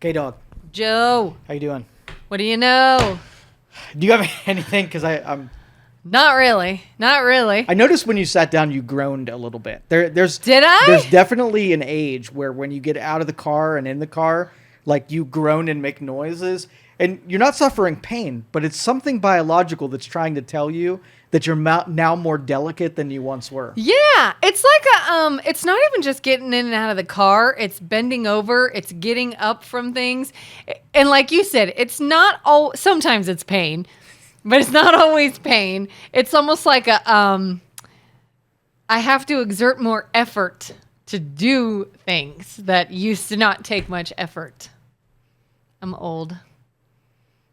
Okay, dog. Joe, How you doing? what do you know? Do you have anything? Because I'm. Not really. Not really. I noticed when you sat down, you groaned a little bit. There's Did I? There's definitely an age where when you get out of the car and in the car, like you groan and make noises, and you're not suffering pain, but it's something biological that's trying to tell you that you're now more delicate than you once were. Yeah, it's like it's not even just getting in and out of the car. It's bending over. It's getting up from things, and like you said, it's not all. Sometimes it's pain, but it's not always pain. It's almost like I have to exert more effort to do things that used to not take much effort. I'm old.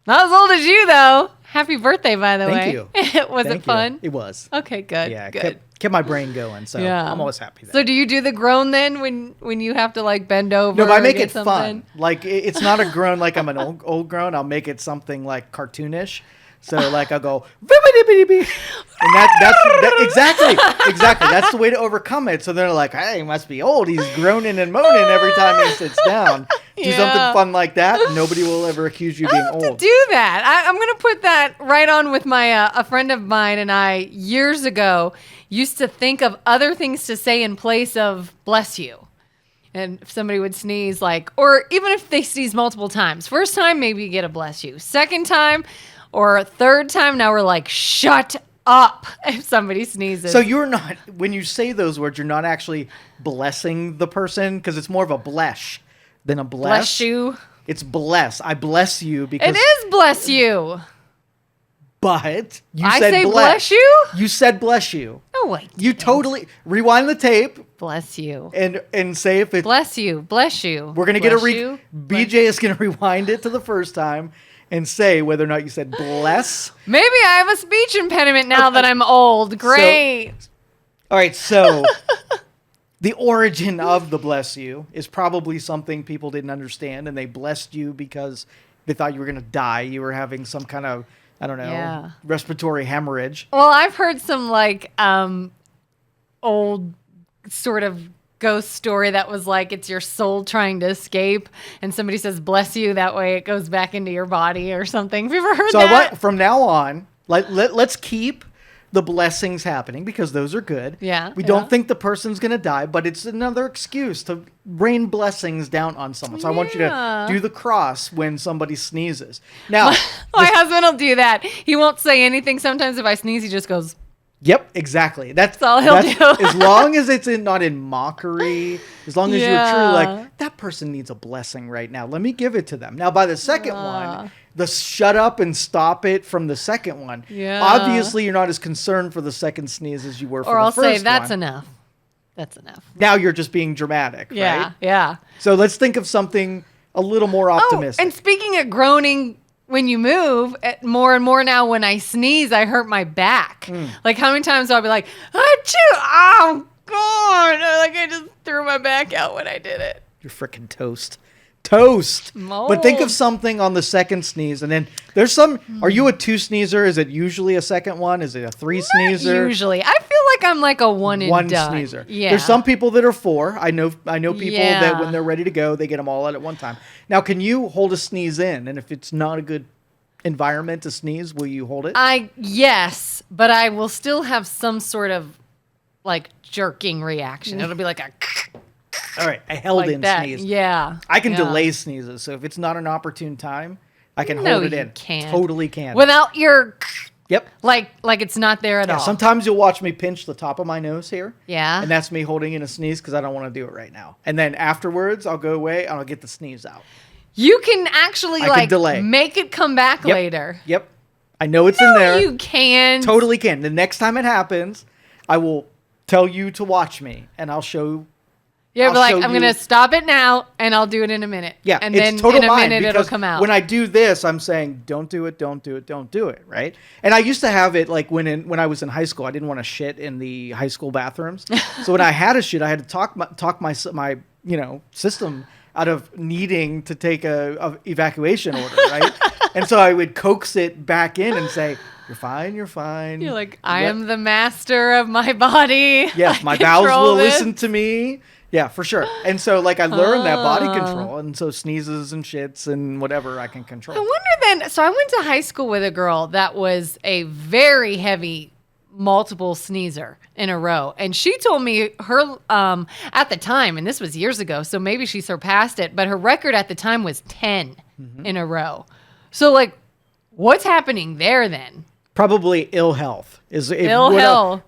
Not as old as you, though. Happy birthday, by the way. Thank you. Was it fun? It was. Okay, good. Yeah, good. kept my brain going, so Yeah. I'm always happy. So do you do the groan then when you have to like bend over? No, but I make or it get something? fun. Like it's not a groan like I'm an old groan. I'll make it something like cartoonish. So like I'll go, and that's exactly. That's the way to overcome it. So they're like, hey, he must be old. He's groaning and moaning every time he sits down. Do something fun like that. Nobody will ever accuse you of being old. To do that. I'm going to put that right on with my a friend of mine and I years ago used to think of other things to say in place of bless you. And if somebody would sneeze or even if they sneeze multiple times. First time, maybe you get a bless you. Second time or third time, now we're like, shut up if somebody sneezes. So you're not, when you say those words, you're not actually blessing the person because it's more of a blesh than a bless. Bless you. It's bless. I bless you because. It is bless you. But you I said say bless you? You said bless you. No, wait. You totally rewind the tape Bless you. and say if it's. Bless you. Bless you. We're gonna bless get a you. BJ is gonna rewind it to the first time and say whether or not you said bless. Maybe I have a speech impediment now that I'm old. Great. All right, so the origin of the bless you is probably something people didn't understand, and they blessed you because they thought you were gonna die. You were having some kind of, I don't know, respiratory hemorrhage. Well, I've heard some old sort of ghost story that was like it's your soul trying to escape, and somebody says bless you, that way it goes back into your body or something. Have you ever heard that? So from now on, let's keep the blessings happening because those are good. Yeah. We don't think the person's going to die, but it's another excuse to rain blessings down on someone. So I want you to do the cross when somebody sneezes. Now, my husband will do that. He won't say anything. Sometimes if I sneeze, he just goes, yep, exactly. That's all he'll do. As long as it's not in mockery, as long as you're truly like, that person needs a blessing right now. Let me give it to them. Now, by the second one, the shut up and stop it from the second one. Yeah. Obviously, you're not as concerned for the second sneeze as you were for or the I'll first one. say that's enough. That's enough. Now you're just being dramatic, Yeah, right? yeah. So let's think of something a little more optimistic. Oh, and speaking of groaning when you move, more and more now when I sneeze, I hurt my back. Like how many times I'll be like, achoo, oh, God. Like I just threw my back out when I did it. You're freaking toast. Toast. Mold. But think of something on the second sneeze, and then there's some. Are you a 2 sneezer? Is it usually a second one? Is it a 3 sneezer? Usually, I feel like I'm like a one done. Sneezer. Yeah. There's some people that are 4. I know people Yeah. that when they're ready to go, they get them all out at one time. Now, can you hold a sneeze in? And if it's not a good environment to sneeze, will you hold it? Yes, but I will still have some sort of like jerking reaction. It'll be like a All right, I held like in that. sneeze. Yeah. I can yeah. delay sneezes, so if it's not an opportune time, I can No, hold it you in. can't. Totally can. Without your Yep. like it's not there at all. Sometimes you'll watch me pinch the top of my nose here. Yeah. And that's me holding in a sneeze because I don't want to do it right now. And then afterwards, I'll go away and I'll get the sneeze out. You can actually I can delay. make it come back Yep. later. Yep. I know it's in there. You can. Totally can. The next time it happens, I will tell you to watch me and I'll show. Yeah, I'll but like show I'm you- gonna stop it now and I'll do it in a minute. Yeah, and it's then total in a mind minute it'll because come out. when I do this, I'm saying don't do it, don't do it, don't do it, right? And I used to have it like when I was in high school, I didn't want to shit in the high school bathrooms. So when I had to shit, I had to talk my system out of needing to take a evacuation order, right? And so I would coax it back in and say, "You're fine, you're fine." You're like, I am the master of my body. Yes, I my bowels control will this. listen to me. Yeah, for sure. And so, like, I learned that body control, and so sneezes and shits and whatever I can control. I wonder then. So I went to high school with a girl that was a very heavy multiple sneezer in a row, and she told me her at the time, and this was years ago, so maybe she surpassed it, but her record at the time was 10 in a row. So, like, what's happening there then? Probably ill health. Ill health.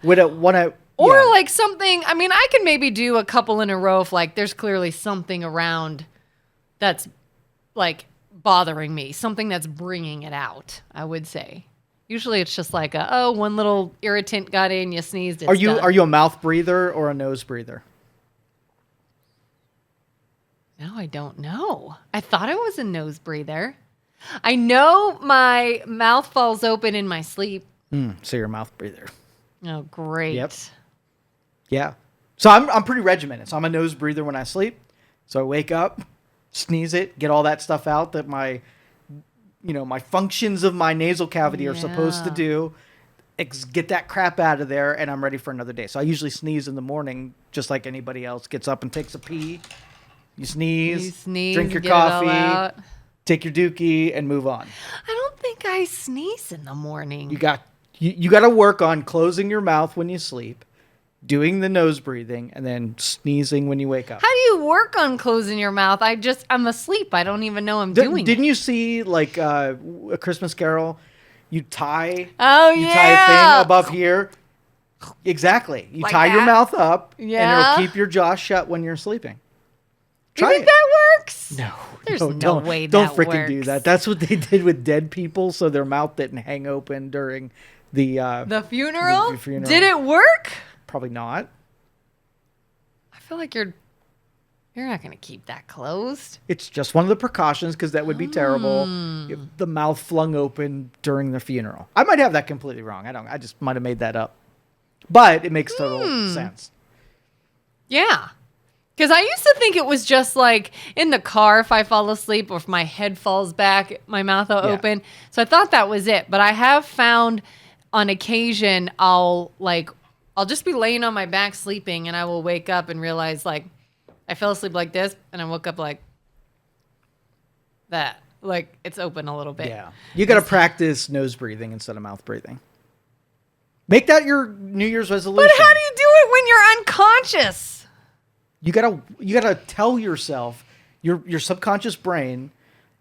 Or Yeah. like something, I mean, I can maybe do a couple in a row if like there's clearly something around that's like bothering me, something that's bringing it out, I would say. Usually it's just like one little irritant got in, you sneezed. Are you a mouth breather or a nose breather? No, I don't know. I thought I was a nose breather. I know my mouth falls open in my sleep. So you're a mouth breather. Oh, great. Yep. Yeah. So I'm pretty regimented. So I'm a nose breather when I sleep. So I wake up, sneeze it, get all that stuff out that my functions of my nasal cavity are supposed to do. Get that crap out of there, and I'm ready for another day. So I usually sneeze in the morning, just like anybody else gets up and takes a pee. You sneeze, drink your coffee, take your dookie, and move on. I don't think I sneeze in the morning. You got to work on closing your mouth when you sleep, doing the nose breathing, and then sneezing when you wake up. How do you work on closing your mouth? I'm asleep. I don't even know I'm doing Didn't it. you see like A Christmas Carol? You tie Oh, you yeah. tie a thing above here. Exactly. You Like tie your that? mouth up, and Yeah. it'll keep your jaw shut when you're sleeping. Do you Try think it. that works? No, There's no, no don't, way don't that freaking do works. that. That's what they did with dead people, so their mouth didn't hang open during the The funeral? The funeral. Did it work? Probably not. I feel like you're not going to keep that closed. It's just one of the precautions because that would be terrible if the mouth flung open during the funeral. I might have that completely wrong. I just might have made that up. But it makes total sense. Yeah. Because I used to think it was just like in the car if I fall asleep or if my head falls back, my mouth will open. So I thought that was it. But I have found on occasion I'll just be laying on my back sleeping and I will wake up and realize like I fell asleep like this and I woke up like that. Like it's open a little bit. Yeah. You got to practice nose breathing instead of mouth breathing. Make that your New Year's resolution. But how do you do it when you're unconscious? You gotta tell yourself your subconscious brain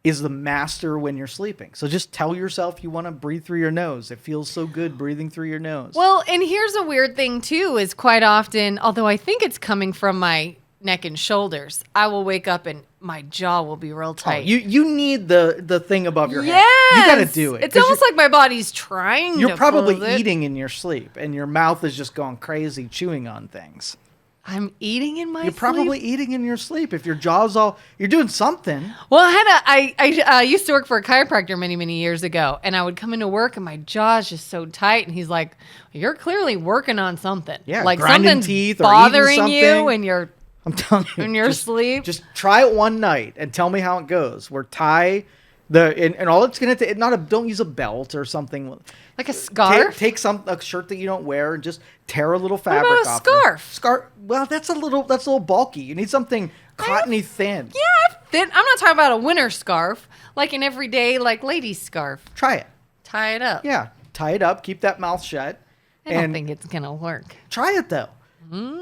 is the master when you're sleeping. So just tell yourself you want to breathe through your nose. It feels so good breathing through your nose. Well, and here's a weird thing too, is quite often, although I think it's coming from my neck and shoulders, I will wake up and my jaw will be real tight. You need the thing above your head. Yes! You gotta do it. It's almost like my body's trying you're to probably close it. eating in your sleep, and your mouth is just going crazy chewing on things. I'm eating in my You're sleep? probably eating in your sleep. If your jaw's you're doing something. Well, I used to work for a chiropractor many, many years ago, and I would come into work and my jaw's just so tight, and he's like, "You're clearly working on something. Yeah, like grinding something's teeth or bothering eating you, something." and you're I'm telling you. in your sleep." Just try it one night and tell me how it goes. Where tie and all it's gonna take. Don't use a belt or something. Like a scarf. Take a shirt that you don't wear and just tear a little What fabric about a off. scarf? Scarf. Well, that's a little bulky. You need something cottony thin. Yeah, I'm not talking about a winter scarf, like an everyday like lady scarf. Try it. Tie it up. Yeah, tie it up. Keep that mouth shut. I don't and think it's gonna work. try it though.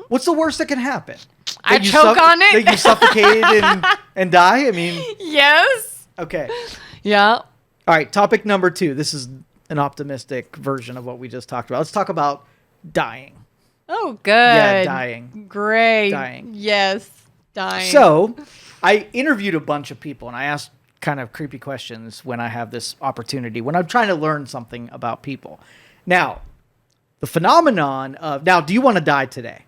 What's the worst that can happen? I That you choke on it. That you suffocate and die? I mean, Yes. okay. Yeah. All right, topic number 2. This is an optimistic version of what we just talked about. Let's talk about dying. Oh, good. Yeah, dying. Great. Dying. Yes. Dying. So, I interviewed a bunch of people, and I asked kind of creepy questions when I have this opportunity, when I'm trying to learn something about people. Now, the phenomenon of... Now, do you want to die today?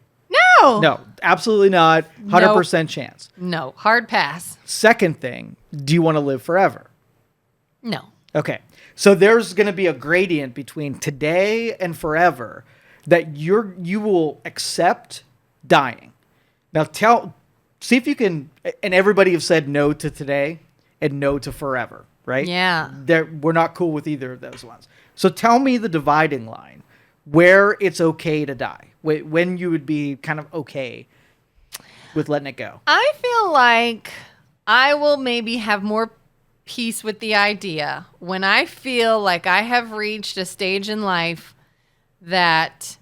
No. No, absolutely not. 100% chance. No. Hard pass. Second thing, do you want to live forever? No. Okay. So there's going to be a gradient between today and forever that you will accept dying. Now see if you can, and everybody have said no to today and no to forever, right? Yeah. We're not cool with either of those ones. So tell me the dividing line where it's okay to die, when you would be kind of okay. with letting it go? I feel like I will maybe have more peace with the idea when I feel like I have reached a stage in life that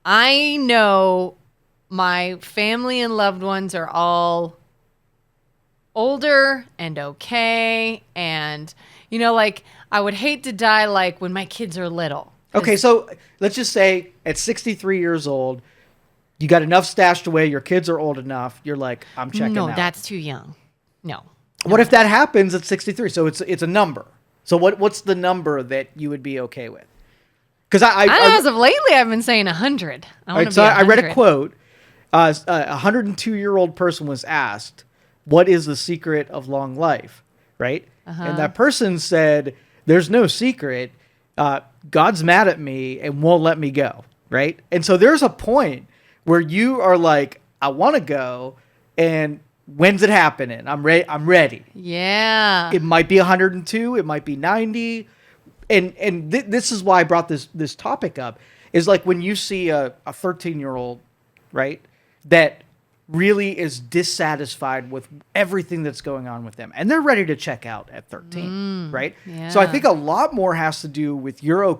I know my family and loved ones are all older and okay. And, like I would hate to die like when my kids are little. Okay, so let's just say at 63 years old, you got enough stashed away, your kids are old enough, you're like, I'm checking out. No, that's too young. No. What if that happens at 63? So it's a number. So what's the number that you would be okay with? Because I as of lately, I've been saying 100. I read a quote. A 102-year-old person was asked, "What is the secret of long life?" Right, and that person said, "There's no secret. God's mad at me and won't let me go." Right, and so there's a point where you are like, "I want to go," and when's it happening? I'm ready. I'm ready. Yeah. It might be 102. It might be 90. And this is why I brought this topic up. Is like when you see a 13-year-old, right, that really is dissatisfied with everything that's going on with them, and they're ready to check out at 13, right? Yeah. So I think a lot more has to do with you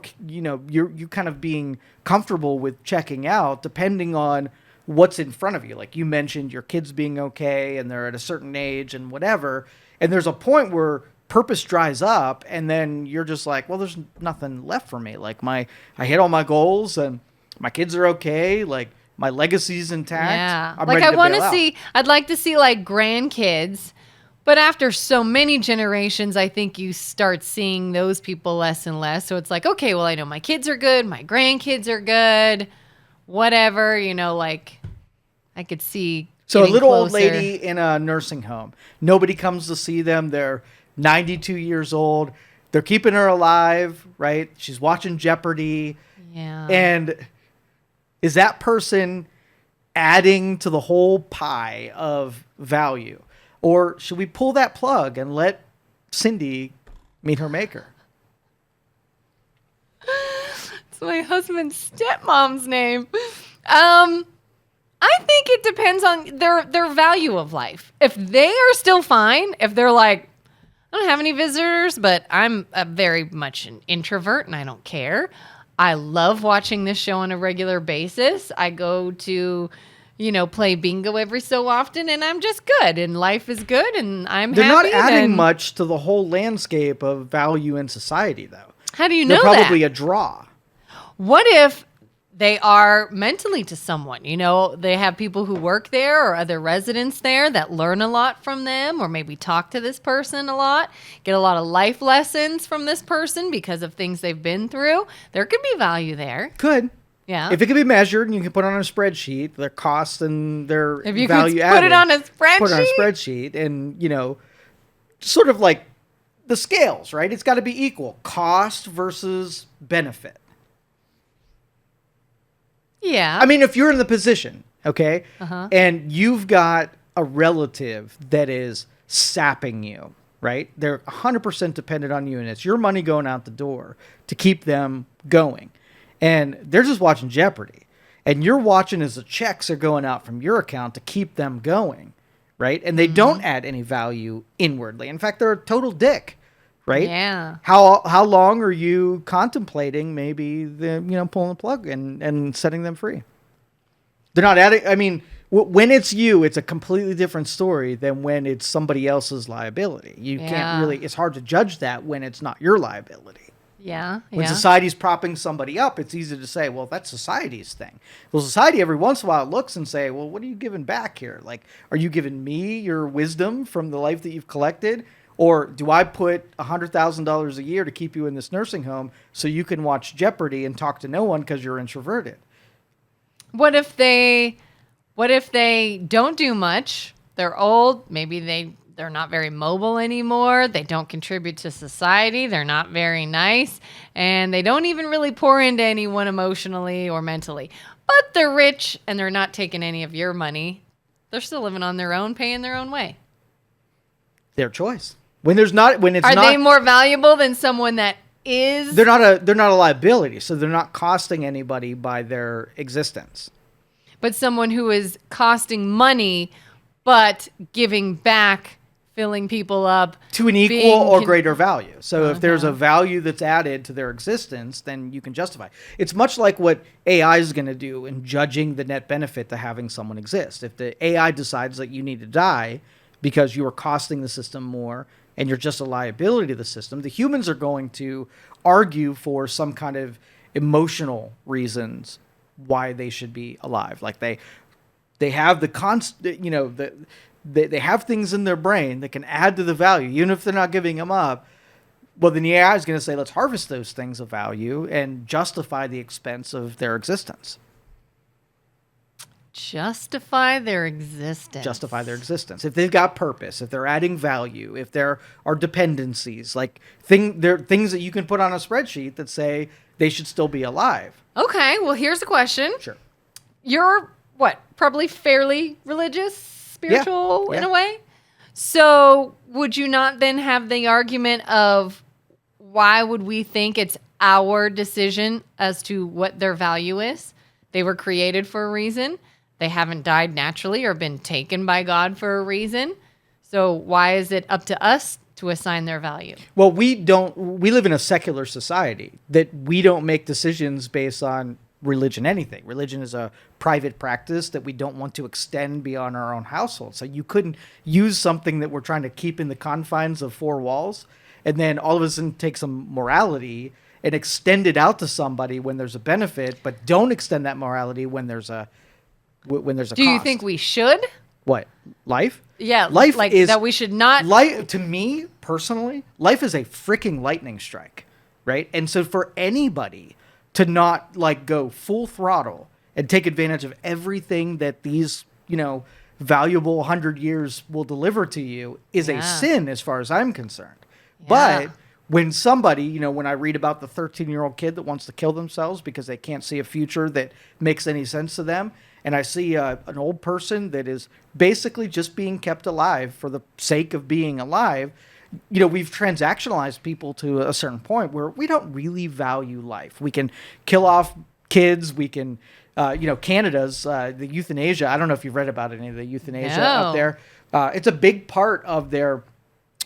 kind of being comfortable with checking out, depending on what's in front of you. Like you mentioned, your kids being okay and they're at a certain age and whatever. And there's a point where purpose dries up and then you're just like, well, there's nothing left for me. Like I hit all my goals and my kids are okay. Like my legacy's intact. Yeah. I'm like ready I to want bail to out. see, I'd like to see like grandkids, but after so many generations, I think you start seeing those people less and less. So it's like, okay, well, I know my kids are good. My grandkids are good, whatever, like I could see. So a little old closer. lady in a nursing home. Nobody comes to see them. They're 92 years old. They're keeping her alive, right? She's watching Jeopardy. Yeah. And is that person adding to the whole pie of value? Or should we pull that plug and let Cindy meet her maker? It's my husband's stepmom's name. I think it depends on their value of life. If they are still fine, if they're like, I don't have any visitors, but I'm very much an introvert and I don't care. I love watching this show on a regular basis. I go to, play bingo every so often and I'm just good and life is good and They're happy. not adding much to the whole landscape of value in society, though. How do you know They're probably that? a draw. What if they are mentally to someone? They have people who work there or other residents there that learn a lot from them or maybe talk to this person a lot, get a lot of life lessons from this person because of things they've been through. There could be value there. Could. Yeah. If it can be measured and you can put it on a spreadsheet, their costs and their If you value could added. put it on a spreadsheet. Put it on a spreadsheet and, sort of like the scales, right? It's got to be equal. Cost versus benefit. Yeah. I mean, if you're in the position, okay, and you've got a relative that is sapping you, right? They're 100% dependent on you, and it's your money going out the door to keep them going. And they're just watching Jeopardy. And you're watching as the checks are going out from your account to keep them going, right? And they don't add any value inwardly. In fact, they're a total dick, right? Yeah. How long are you contemplating maybe pulling the plug and setting them free? They're not adding. I mean, when it's you, it's a completely different story than when it's somebody else's liability. You can't really. It's hard to judge that when it's not your liability. Yeah. When society's propping somebody up, it's easy to say, well, that's society's thing. Well, society every once in a while looks and say, well, what are you giving back here? Like, are you giving me your wisdom from the life that you've collected? Or do I put $100,000 a year to keep you in this nursing home so you can watch Jeopardy and talk to no one because you're introverted? What if they don't do much? They're old. Maybe they're not very mobile anymore. They don't contribute to society. They're not very nice. And they don't even really pour into anyone emotionally or mentally. But they're rich and they're not taking any of your money. They're still living on their own, paying their own way. Their choice. Are they more valuable than someone that is? They're not a liability, so they're not costing anybody by their existence. but someone who is costing money, but giving back, filling people up. To an equal or greater value. So if there's a value that's added to their existence, then you can justify. It's much like what AI is going to do in judging the net benefit to having someone exist. If the AI decides that you need to die because you are costing the system more and you're just a liability to the system, the humans are going to argue for some kind of emotional reasons why they should be alive. Like they have they have things in their brain that can add to the value, even if they're not giving them up. Well, then the AI is going to say, let's harvest those things of value and justify the expense of their existence. Justify their existence. Justify their existence. If they've got purpose, if they're adding value, if there are dependencies, like there are things that you can put on a spreadsheet that say they should still be alive. Okay, well, here's a question. Sure. You're, probably fairly religious, spiritual Yeah. in a way? So would you not then have the argument of why would we think it's our decision as to what their value is? They were created for a reason. They haven't died naturally or been taken by God for a reason. So why is it up to us to assign their value? Well, we live in a secular society that we don't make decisions based on religion anything. Religion is a private practice that we don't want to extend beyond our own household. So you couldn't use something that we're trying to keep in the confines of four walls and then all of a sudden take some morality and extend it out to somebody when there's a benefit, but don't extend that morality when there's a cost. Do you think we should? What? Life? Yeah, Life like is that we should not. Life, to me personally, life is a freaking lightning strike, right? And so for anybody to not go full throttle and take advantage of everything that these, valuable 100 years will deliver to you is a sin as far as I'm concerned. Yeah. But when somebody, when I read about the 13-year-old kid that wants to kill themselves because they can't see a future that makes any sense to them, and I see an old person that is basically just being kept alive for the sake of being alive, we've transactionalized people to a certain point where we don't really value life. We can kill off kids. We can, Canada's, the euthanasia. I don't know if you've read about any of the euthanasia out there. It's a big part of their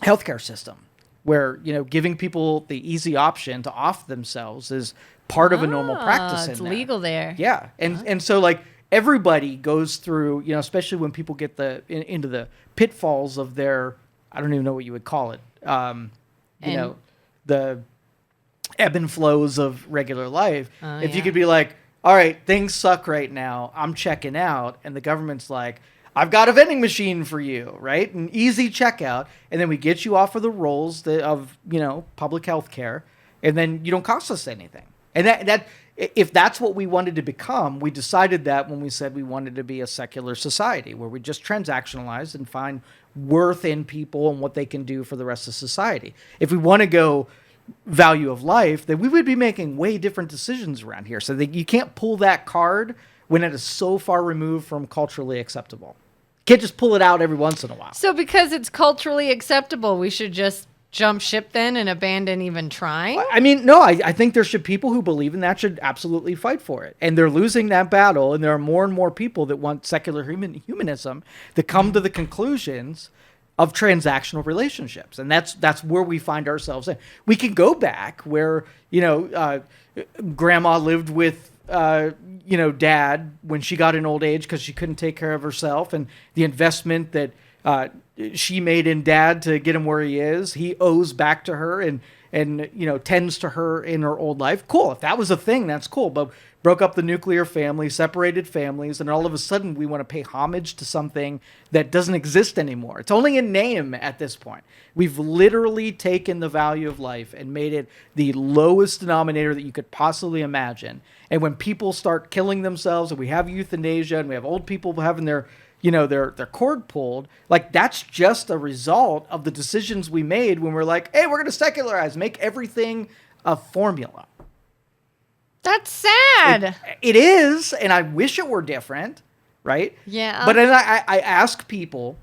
healthcare system where, giving people the easy option to off themselves is part of a normal practice. It's legal there. Yeah. And so everybody goes through, especially when people get into the pitfalls of their, I don't even know what you would call it. The ebb and flows of regular life. If you could be like, all right, things suck right now, I'm checking out. And the government's like, I've got a vending machine for you, right? An easy checkout. And then we get you off of the rolls of public health care. And then you don't cost us anything. And that if that's what we wanted to become, we decided that when we said we wanted to be a secular society where we just transactionalize and find worth in people and what they can do for the rest of society. If we want to go value of life, then we would be making way different decisions around here. So that you can't pull that card when it is so far removed from culturally acceptable. You can't just pull it out every once in a while. So because it's culturally acceptable, we should just jump ship then and abandon even trying? I mean, no, I think there should people who believe in that should absolutely fight for it. And they're losing that battle. And there are more and more people that want secular humanism that come to the conclusions of transactional relationships. And that's where we find ourselves in. We can go back where, grandma lived with, dad when she got in old age because she couldn't take care of herself. And the investment that she made in dad to get him where he is, he owes back to her and tends to her in her old life. Cool. If that was a thing, that's cool. But broke up the nuclear family, separated families, and all of a sudden we want to pay homage to something that doesn't exist anymore. It's only in name at this point. We've literally taken the value of life and made it the lowest denominator that you could possibly imagine. And when people start killing themselves and we have euthanasia and we have old people having their cord pulled, that's just a result of the decisions we made when we're like, hey, we're going to secularize, make everything a formula. That's sad. It is, and I wish it were different, right? Yeah. But then I ask people,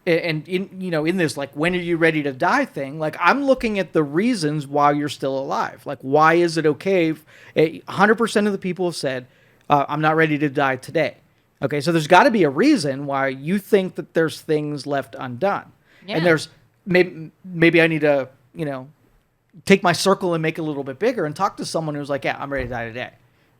and in this, when are you ready to die thing, I'm looking at the reasons why you're still alive. Why is it okay? 100% of the people have said, I'm not ready to die today. Okay, so there's got to be a reason why you think that there's things left undone. Yeah. And there's maybe I need to, take my circle and make it a little bit bigger and talk to someone who's like, yeah, I'm ready to die today.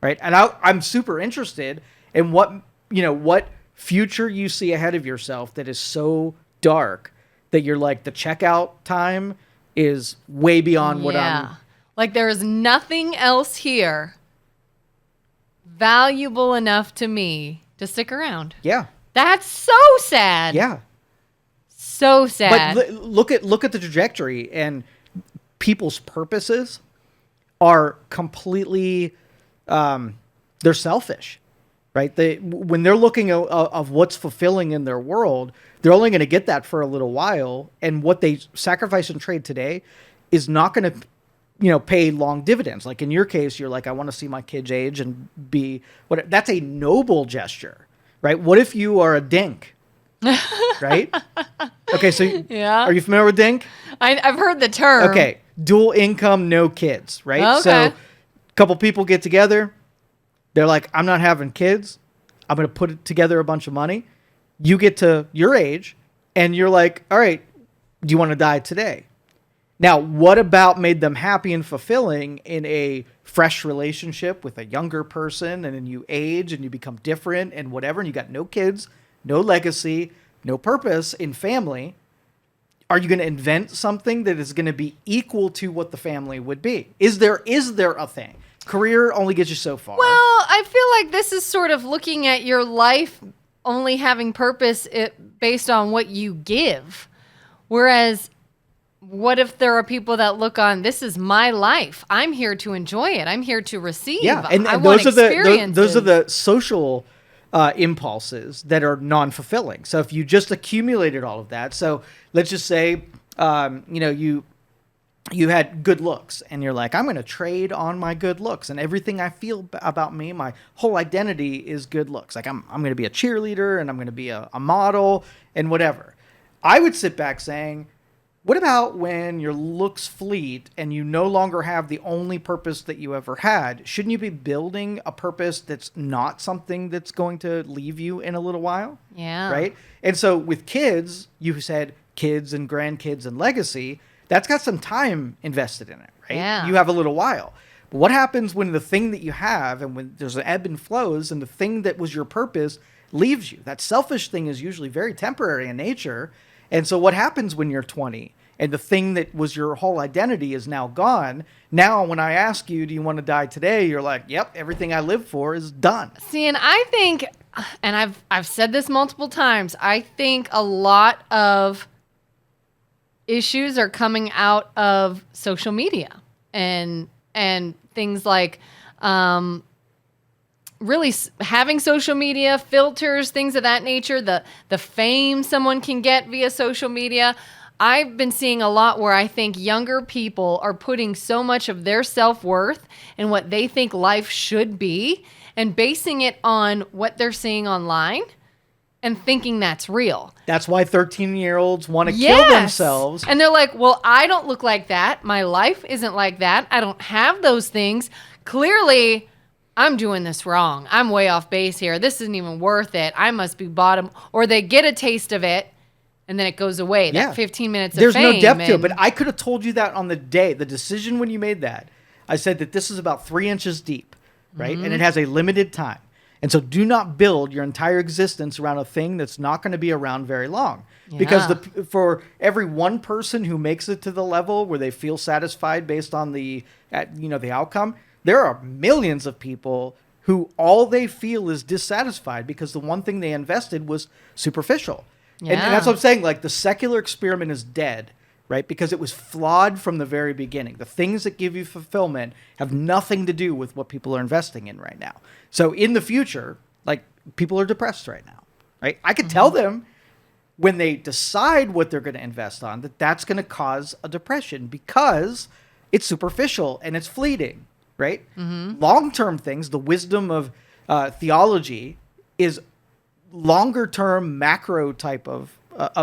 Right? And I'm super interested in what future you see ahead of yourself that is so dark that you're like, the checkout time is way beyond what I'm. Like there is nothing else here valuable enough to me to stick around. Yeah. That's so sad. Yeah. So sad. But look at the trajectory, and people's purposes are completely they're selfish, right? When they're looking of what's fulfilling in their world, they're only going to get that for a little while, and what they sacrifice and trade today is not going to pay long dividends. Like in your case, you're like, I want to see my kids age and be what. That's a noble gesture, right? What if you are a dink, right? Okay, so yeah, are you familiar with dink? I've heard the term. Okay, dual income, no kids, right? Okay. So a couple people get together. They're like, I'm not having kids. I'm going to put together a bunch of money. You get to your age, and you're like, all right, do you want to die today? Now, what about made them happy and fulfilling in a fresh relationship with a younger person, and then you age and you become different and whatever, and you got no kids, no legacy, no purpose in family? Are you going to invent something that is going to be equal to what the family would be? Is there a thing? Career only gets you so far. Well, I feel like this is sort of looking at your life only having purpose based on what you give. Whereas, what if there are people that look on, this is my life. I'm here to enjoy it. I'm here to receive. Yeah, and I want experiences. those are the social impulses that are non-fulfilling. So if you just accumulated all of that, so let's just say, you had good looks, and you're like, I'm going to trade on my good looks, and everything I feel about me, my whole identity is good looks. Like I'm going to be a cheerleader, and I'm going to be a model, and whatever. I would sit back saying, what about when your looks fleet and you no longer have the only purpose that you ever had? Shouldn't you be building a purpose that's not something that's going to leave you in a little while? Yeah. Right? And so with kids, you said kids and grandkids and legacy, that's got some time invested in it, right? Yeah. You have a little while. But what happens when the thing that you have, and when there's an ebb and flows, and the thing that was your purpose leaves you? That selfish thing is usually very temporary in nature. And so what happens when you're 20 and the thing that was your whole identity is now gone? Now, when I ask you, do you want to die today? You're like, yep, everything I live for is done. See, and I think, and I've said this multiple times, I think a lot of issues are coming out of social media and things like really having social media filters, things of that nature, the fame someone can get via social media. I've been seeing a lot where I think younger people are putting so much of their self-worth and what they think life should be and basing it on what they're seeing online and thinking that's real. That's why 13-year-olds want to kill themselves. And they're like, well, I don't look like that. My life isn't like that. I don't have those things. Clearly, I'm doing this wrong. I'm way off base here. This isn't even worth it. I must be bottom. Or they get a taste of it, and then it goes away. That 15 minutes of fame. There's no depth to it, but I could have told you that on the day, the decision when you made that. I said that this is about 3 inches deep, right? Mm-hmm. And it has a limited time. And so do not build your entire existence around a thing that's not going to be around very long. Yeah. Because for every one person who makes it to the level where they feel satisfied based on the outcome, there are millions of people who all they feel is dissatisfied because the one thing they invested was superficial. Yeah. And that's what I'm saying. Like, the secular experiment is dead, right? Because it was flawed from the very beginning. The things that give you fulfillment have nothing to do with what people are investing in right now. So in the future, like, people are depressed right now, right? I could tell them when they decide what they're going to invest on that that's going to cause a depression because it's superficial and it's fleeting, right? Mm-hmm. Long-term things, the wisdom of theology is longer-term macro type of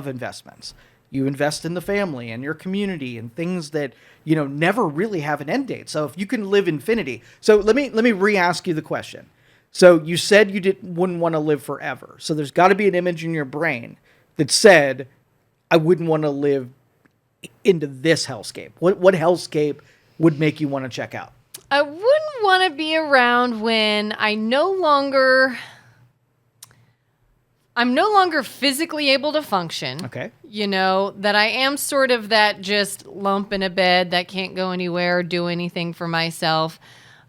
investments. You invest in the family and your community and things that, never really have an end date. So if you can live infinity. So let me re-ask you the question. So you said you wouldn't want to live forever. So there's got to be an image in your brain that said, I wouldn't want to live into this hellscape. What hellscape would make you want to check out? I wouldn't want to be around when I'm no longer physically able to function. Okay. That I am sort of that just lump in a bed that can't go anywhere or do anything for myself.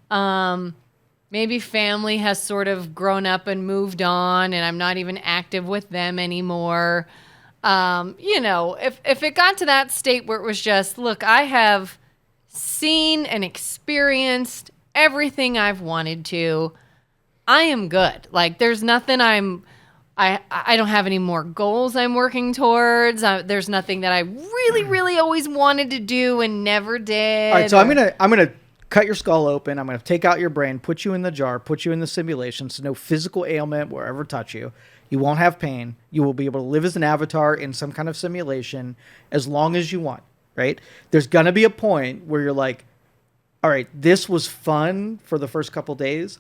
Maybe family has sort of grown up and moved on and I'm not even active with them anymore. If it got to that state where it was just, look, I have seen and experienced everything I've wanted to, I am good. Like, there's nothing I don't have any more goals I'm working towards. There's nothing that I really, really always wanted to do and never did. All right, so I'm gonna cut your skull open. I'm gonna take out your brain, put you in the jar, put you in the simulation, so no physical ailment will ever touch you. You won't have pain. You will be able to live as an avatar in some kind of simulation as long as you want, right? There's gonna be a point where you're like, all right, this was fun for the first couple days,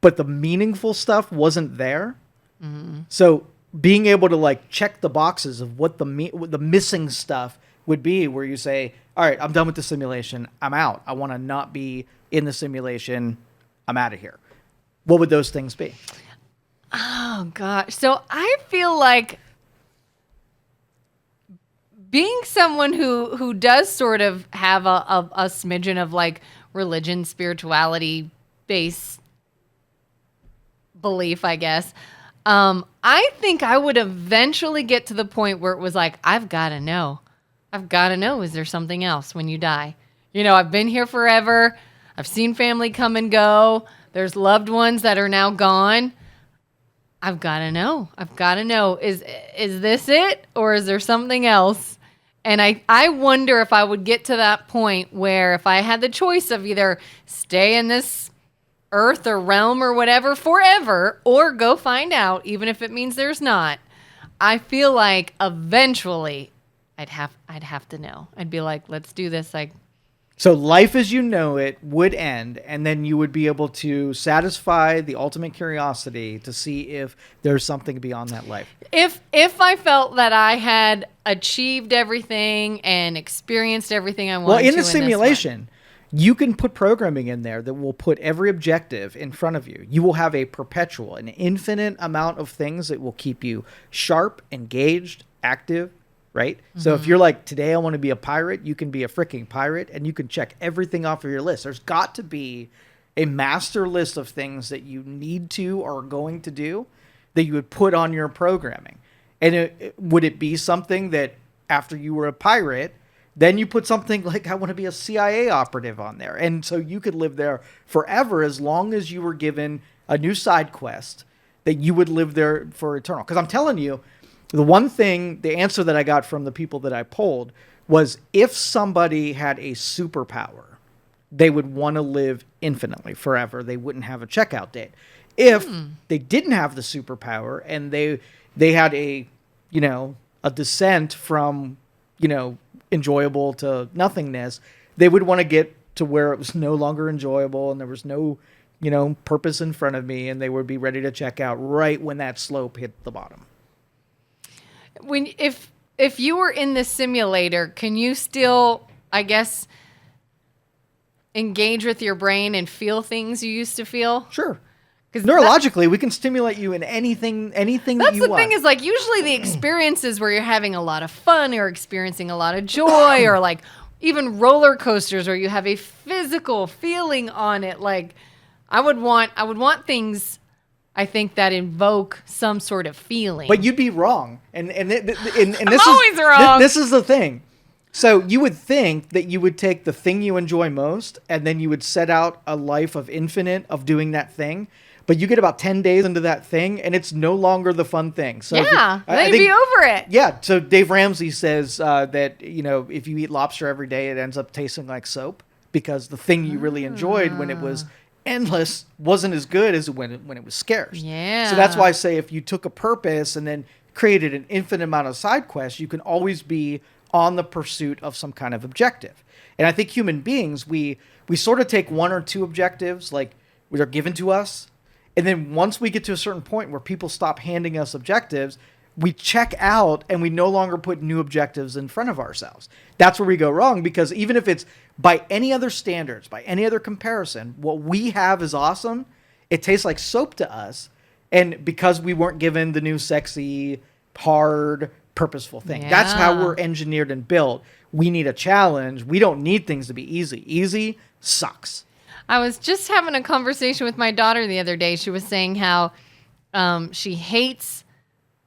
but the meaningful stuff wasn't there. Mm-hmm. So being able to like check the boxes of what the missing stuff would be, where you say, all right, I'm done with the simulation. I'm out. I want to not be in the simulation. I'm out of here. What would those things be? Oh, gosh. So I feel like being someone who does sort of have a smidgen of like religion, spirituality based belief, I guess. I think I would eventually get to the point where it was like, I've got to know. Is there something else when you die? I've been here forever. I've seen family come and go. There's loved ones that are now gone. I've got to know. Is this it? Or is there something else? And I wonder if I would get to that point where if I had the choice of either stay in this earth or realm or whatever forever, or go find out, even if it means there's not, I feel like eventually I'd have to know. I'd be like, let's do this. So life as you know it would end, and then you would be able to satisfy the ultimate curiosity to see if there's something beyond that life. If I felt that I had achieved everything and experienced everything I wanted well, in to the simulation, you can put programming in there that will put every objective in front of you. You will have a perpetual, an infinite amount of things that will keep you sharp, engaged, active, right? Mm-hmm. So if you're like, today I want to be a pirate, you can be a freaking pirate and you can check everything off of your list. There's got to be a master list of things that you need to or are going to do that you would put on your programming. And would it be something that after you were a pirate, then you put something like, I want to be a CIA operative on there. And so you could live there forever as long as you were given a new side quest that you would live there for eternal. Because I'm telling you, the answer that I got from the people that I polled was if somebody had a superpower, they would want to live infinitely forever. They wouldn't have a checkout date. If they didn't have the superpower and they had a descent from, enjoyable to nothingness, they would want to get to where it was no longer enjoyable and there was no, purpose in front of me, and they would be ready to check out right when that slope hit the bottom. If you were in the simulator, can you still, I guess, engage with your brain and feel things you used to feel? Sure. Because neurologically, we can stimulate you in anything that you want. That's the thing is, like, usually the experiences where you're having a lot of fun or experiencing a lot of joy or, like, even roller coasters where you have a physical feeling on it. Like, I would want things, I think, that invoke some sort of feeling. But you'd be wrong. And this I'm always wrong. This is the thing. So you would think that you would take the thing you enjoy most and then you would set out a life of infinite of doing that thing. But you get about 10 days into that thing, and it's no longer the fun thing. So yeah, then you'd be over it. Yeah, so Dave Ramsey says that, if you eat lobster every day, it ends up tasting like soap because the thing you really enjoyed when it was endless wasn't as good as when it was scarce. Yeah. So that's why I say if you took a purpose and then created an infinite amount of side quests, you can always be on the pursuit of some kind of objective. And I think human beings, we sort of take one or two objectives, like, that are given to us, And then once we get to a certain point where people stop handing us objectives, we check out and we no longer put new objectives in front of ourselves. That's where we go wrong, because even if it's by any other standards, by any other comparison, what we have is awesome. It tastes like soap to us. And because we weren't given the new sexy, hard, purposeful thing. Yeah. That's how we're engineered and built. We need a challenge. We don't need things to be easy. Easy sucks. I was just having a conversation with my daughter the other day. She was saying how she hates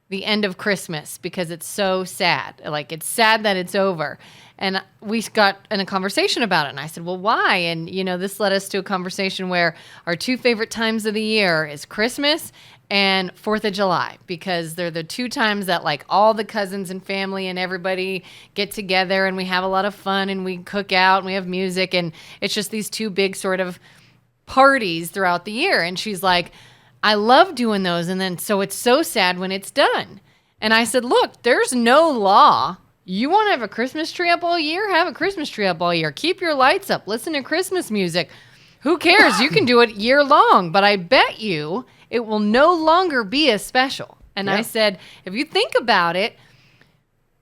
the end of Christmas because it's so sad. Like, it's sad that it's over. And we got in a conversation about it. And I said, well, why? And, this led us to a conversation where our two favorite times of the year is Christmas and 4th of July, because they're the two times that, like, all the cousins and family and everybody get together and we have a lot of fun and we cook out and we have music. And it's just these two big sort of parties throughout the year. And she's like, I love doing those. And then so it's so sad when it's done. And I said, look, there's no law. You want to have a Christmas tree up all year? Have a Christmas tree up all year. Keep your lights up. Listen to Christmas music. Who cares? You can do it year long. But I bet you it will no longer be as special. And Yeah. I said, if you think about it,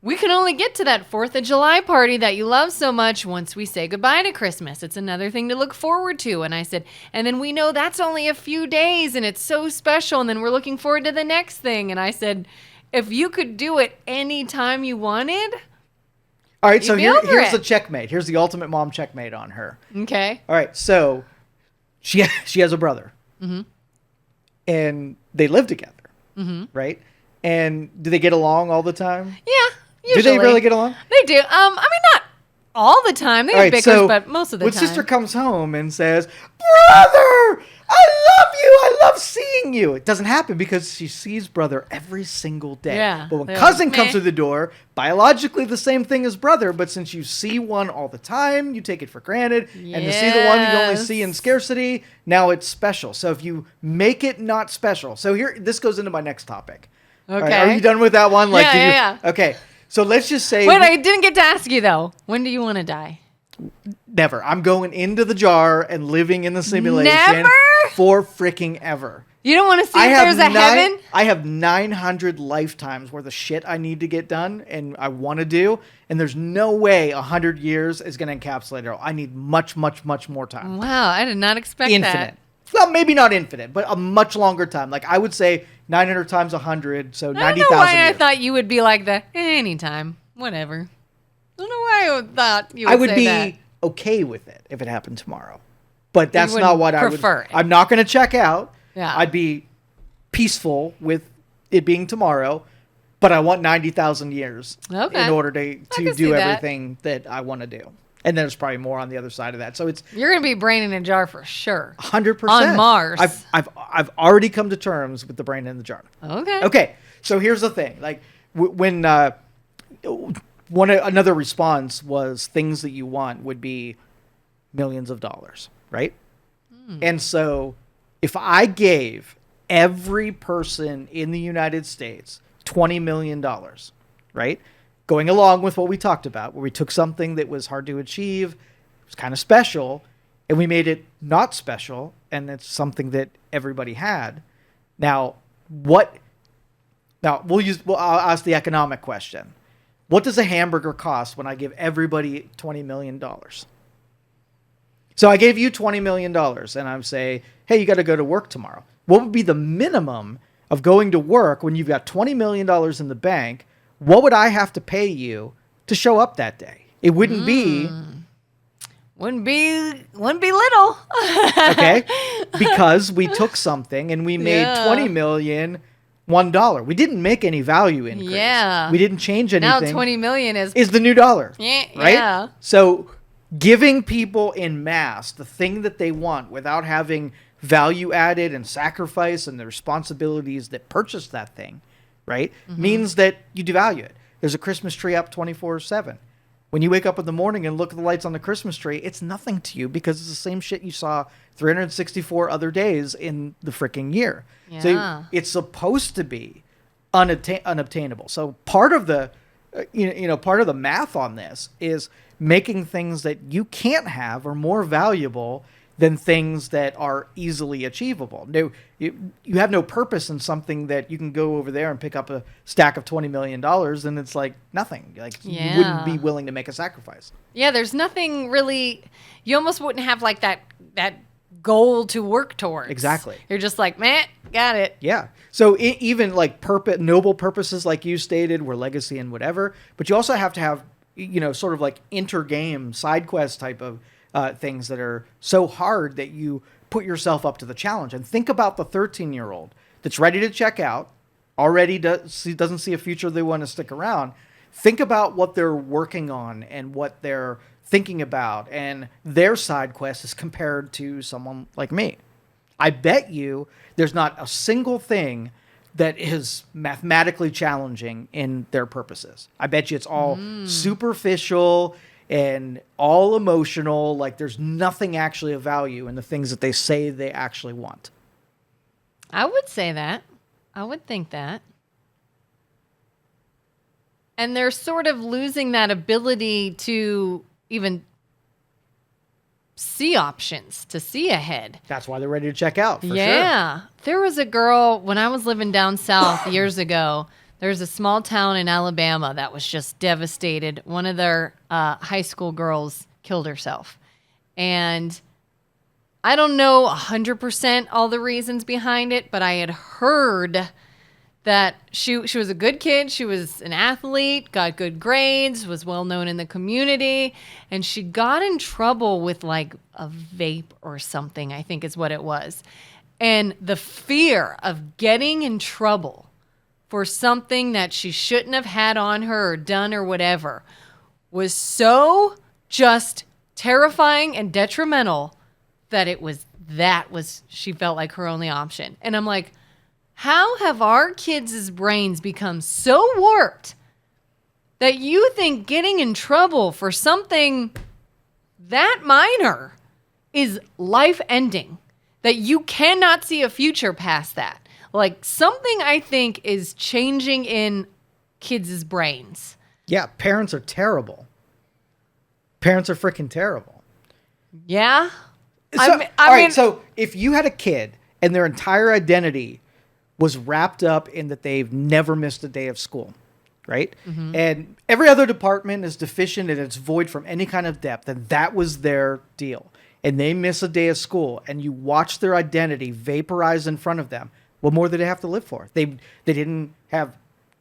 we can only get to that 4th of July party that you love so much once we say goodbye to Christmas. It's another thing to look forward to. And I said, and then we know that's only a few days and it's so special. And then we're looking forward to the next thing. And I said, if you could do it any time you wanted. All right, so You'd be over here's it. the checkmate. Here's the ultimate mom checkmate on her. Okay. All right, so she has a brother. Mm-hmm. And they live together, right? And do they get along all the time? Yeah. Usually. Do they really get along? They do. I mean, not all the time. They All have right, bickers, so but most of the when time. sister comes home and says, "Brother, I love you. I love seeing you," it doesn't happen because she sees brother every single day. Yeah, But when they're cousin like, comes meh. through the door, biologically the same thing as brother, but since you see one all the time, you take it for granted. And to see the one you only see in scarcity, now it's special. So if you make it not special. So this goes into my next topic. All right, Okay. are you done with that one? Yeah, did you- yeah. Okay. So let's just say Wait, I didn't get to ask you, though. When do you want to die? never. I'm going into the jar and living in the simulation Never? for freaking ever. You don't want to see if there's a heaven? I have 900 lifetimes worth of shit I need to get done and I want to do, and there's no way 100 years is going to encapsulate it all. I need much, much, much more time. Wow, I did not expect Infinite. that. Well, maybe not infinite, but a much longer time. Like I would say 900 times 100, so I don't 90,000 know why I years. thought you would be like the anytime, whatever. I don't know why I thought you would I would say be that. okay with it if it happened tomorrow. But that's wouldn't not what I would prefer it. I'm not going to check out. Yeah. I'd be peaceful with it being tomorrow, but I want 90,000 years Okay. in order can to see do that. everything that I want to do. And there's probably more on the other side of that. So it's You're going to be brain in a jar for sure. 100%. On Mars. I've already come to terms with the brain in the jar. Okay. Okay, so here's the thing. Like when another response was things that you want would be millions of dollars, right? And so if I gave every person in the United States $20 million, right? Going along with what we talked about, where we took something that was hard to achieve, it was kind of special, and we made it not special, and it's something that everybody had. Now, I'll ask the economic question. What does a hamburger cost when I give everybody $20 million? So I gave you $20 million and I'm say, hey, you got to go to work tomorrow. What would be the minimum of going to work when you've got $20 million in the bank? What would I have to pay you to show up that day? It wouldn't be... Wouldn't be little. Okay? Because we took something and we made Yeah. 20 million $1. We didn't make any value increase. Yeah. We didn't change anything. Now 20 million is the new dollar. Yeah, Right? yeah. So giving people in mass the thing that they want without having value added and sacrifice and the responsibilities that purchase that thing, right, means that you devalue it. There's a Christmas tree up 24/7. When you wake up in the morning and look at the lights on the Christmas tree, it's nothing to you because it's the same shit you saw 364 other days in the freaking year. Yeah. So it's supposed to be unobtainable. So part of the part of the math on this is making things that you can't have or more valuable than things that are easily achievable. No, you have no purpose in something that you can go over there and pick up a stack of $20 million and it's like nothing. Like you wouldn't be willing to make a sacrifice. Yeah, there's nothing really, you almost wouldn't have like that goal to work towards. Exactly. You're just like, meh, got it. Yeah. So even like noble purposes like you stated were legacy and whatever, but you also have to have, sort of like inter-game side quest type of things that are so hard that you put yourself up to the challenge. And think about the 13-year-old that's ready to check out, already doesn't see a future they want to stick around. Think about what they're working on and what they're thinking about and their side quest is compared to someone like me. I bet you there's not a single thing that is mathematically challenging in their purposes. I bet you it's all superficial and all emotional. Like there's nothing actually of value in the things that they say they actually want. I would say that. I would think that. And they're sort of losing that ability to even see options, to see ahead. That's why they're ready to check out, for sure. Yeah. There was a girl, when I was living down south years ago, there's a small town in Alabama that was just devastated. One of their high school girls killed herself. And I don't know 100% all the reasons behind it, but I had heard that she was a good kid. She was an athlete, got good grades, was well known in the community, and she got in trouble with like a vape or something, I think is what it was. And the fear of getting in trouble for something that she shouldn't have had on her or done or whatever was so just terrifying and detrimental that she felt like her only option. And I'm like, how have our kids' brains become so warped that you think getting in trouble for something that minor is life-ending, that you cannot see a future past that? Like, something I think is changing in kids' brains. Yeah, parents are terrible. Parents are freaking terrible. Yeah? So, all right, so if you had a kid and their entire identity was wrapped up in that they've never missed a day of school, right? Mm-hmm. And every other department is deficient and it's void from any kind of depth, and that was their deal. And they miss a day of school, and you watch their identity vaporize in front of them. What more did they have to live for? They didn't have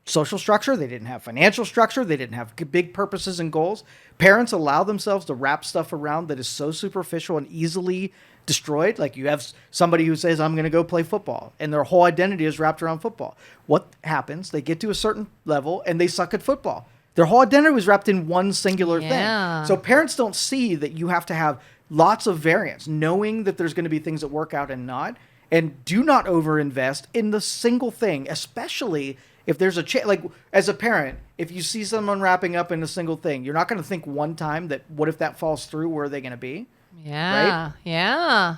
social structure. They didn't have financial structure. They didn't have big purposes and goals. Parents allow themselves to wrap stuff around that is so superficial and easily destroyed. Like you have somebody who says, I'm going to go play football, and their whole identity is wrapped around football. What happens? They get to a certain level and they suck at football. Their whole identity was wrapped in one singular thing. So parents don't see that you have to have lots of variance, knowing that there's going to be things that work out and not. And do not overinvest in the single thing, especially if there's like as a parent, if you see someone wrapping up in a single thing, you're not going to think one time that what if that falls through? Where are they going to be? Yeah. Right? Yeah.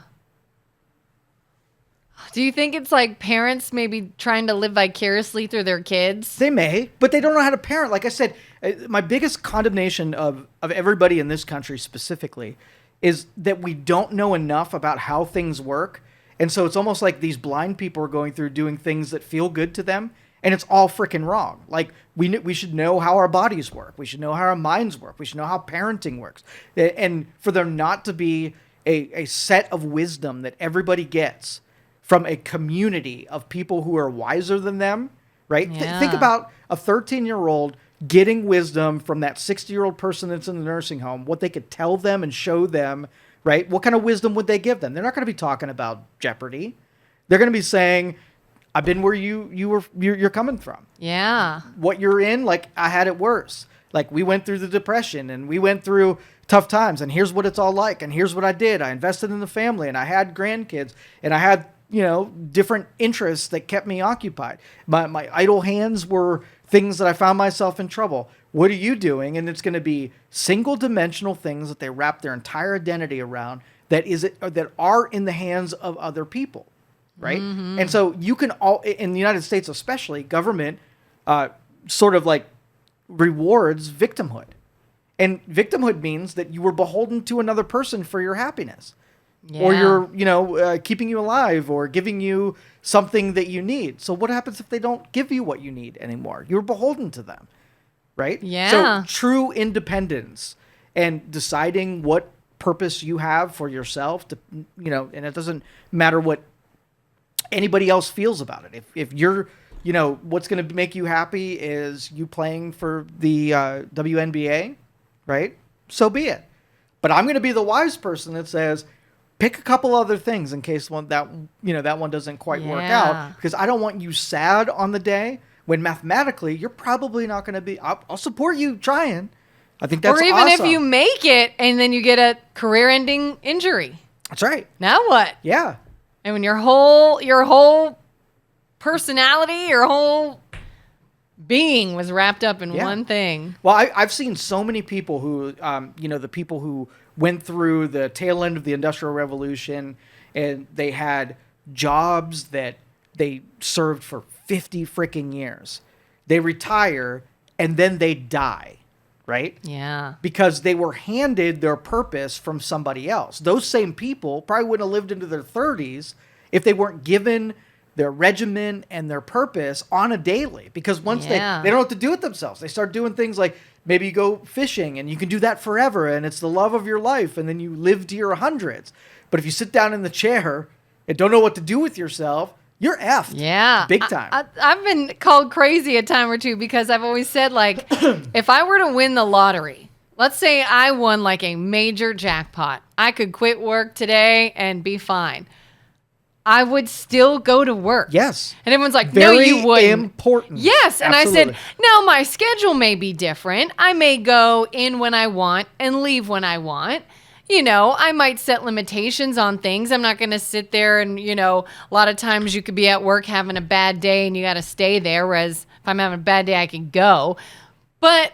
Do you think it's like parents maybe trying to live vicariously through their kids? They may, but they don't know how to parent. Like I said, my biggest condemnation of everybody in this country specifically is that we don't know enough about how things work. And so it's almost like these blind people are going through doing things that feel good to them, and it's all freaking wrong. Like we should know how our bodies work. We should know how our minds work. We should know how parenting works. And for there not to be a set of wisdom that everybody gets from a community of people who are wiser than them, right? Yeah. Think about a 13-year-old getting wisdom from that 60-year-old person that's in the nursing home, what they could tell them and show them, right? What kind of wisdom would they give them? They're not going to be talking about Jeopardy. They're going to be saying, I've been where you're coming from. Yeah. What you're in, like, I had it worse. Like, we went through the Depression, and we went through tough times, and here's what it's all like, and here's what I did. I invested in the family, and I had grandkids, and I had, different interests that kept me occupied. My idle hands were things that I found myself in trouble. What are you doing? And it's going to be single-dimensional things that they wrap their entire identity around that are in the hands of other people, right? Mm-hmm. And so you can all, in the United States especially, government sort of like rewards victimhood. And victimhood means that you were beholden to another person for your happiness. or Yeah. you're keeping you alive or giving you something that you need. So what happens if they don't give you what you need anymore? You're beholden to them, right? Yeah. So true independence and deciding what purpose you have for yourself to, and it doesn't matter what anybody else feels about it. If you're, what's going to make you happy is you playing for the WNBA, right? So be it. But I'm going to be the wise person that says, pick a couple other things in case that one doesn't quite work Yeah. out, because I don't want you sad on the day when mathematically you're probably not going to be. I'll support you trying. I think that's Or even awesome. if you make it and then you get a career-ending injury. That's right. Now what? Yeah. And when your whole personality, your whole being was wrapped up in Yeah. one thing. Well, I've seen so many people who, the people who went through the tail end of the Industrial Revolution, and they had jobs that they served for 50 freaking years. They retire and then they die, right? Yeah. Because they were handed their purpose from somebody else. Those same people probably wouldn't have lived into their 30s if they weren't given their regimen and their purpose on a daily. Because once Yeah. they don't know what to do with themselves. They start doing things like maybe you go fishing and you can do that forever and it's the love of your life and then you live to your hundreds. But if you sit down in the chair and don't know what to do with yourself, you're effed. Yeah. Big time. I've been called crazy a time or two because I've always said, like, if I were to win the lottery, let's say I won like a major jackpot, I could quit work today and be fine. I would still go to work. Yes. And everyone's like, Very no, you wouldn't. important. Yes. And Absolutely. I said, no, my schedule may be different. I may go in when I want and leave when I want. I might set limitations on things. I'm not going to sit there and, a lot of times you could be at work having a bad day and you got to stay there. Whereas if I'm having a bad day, I can go. But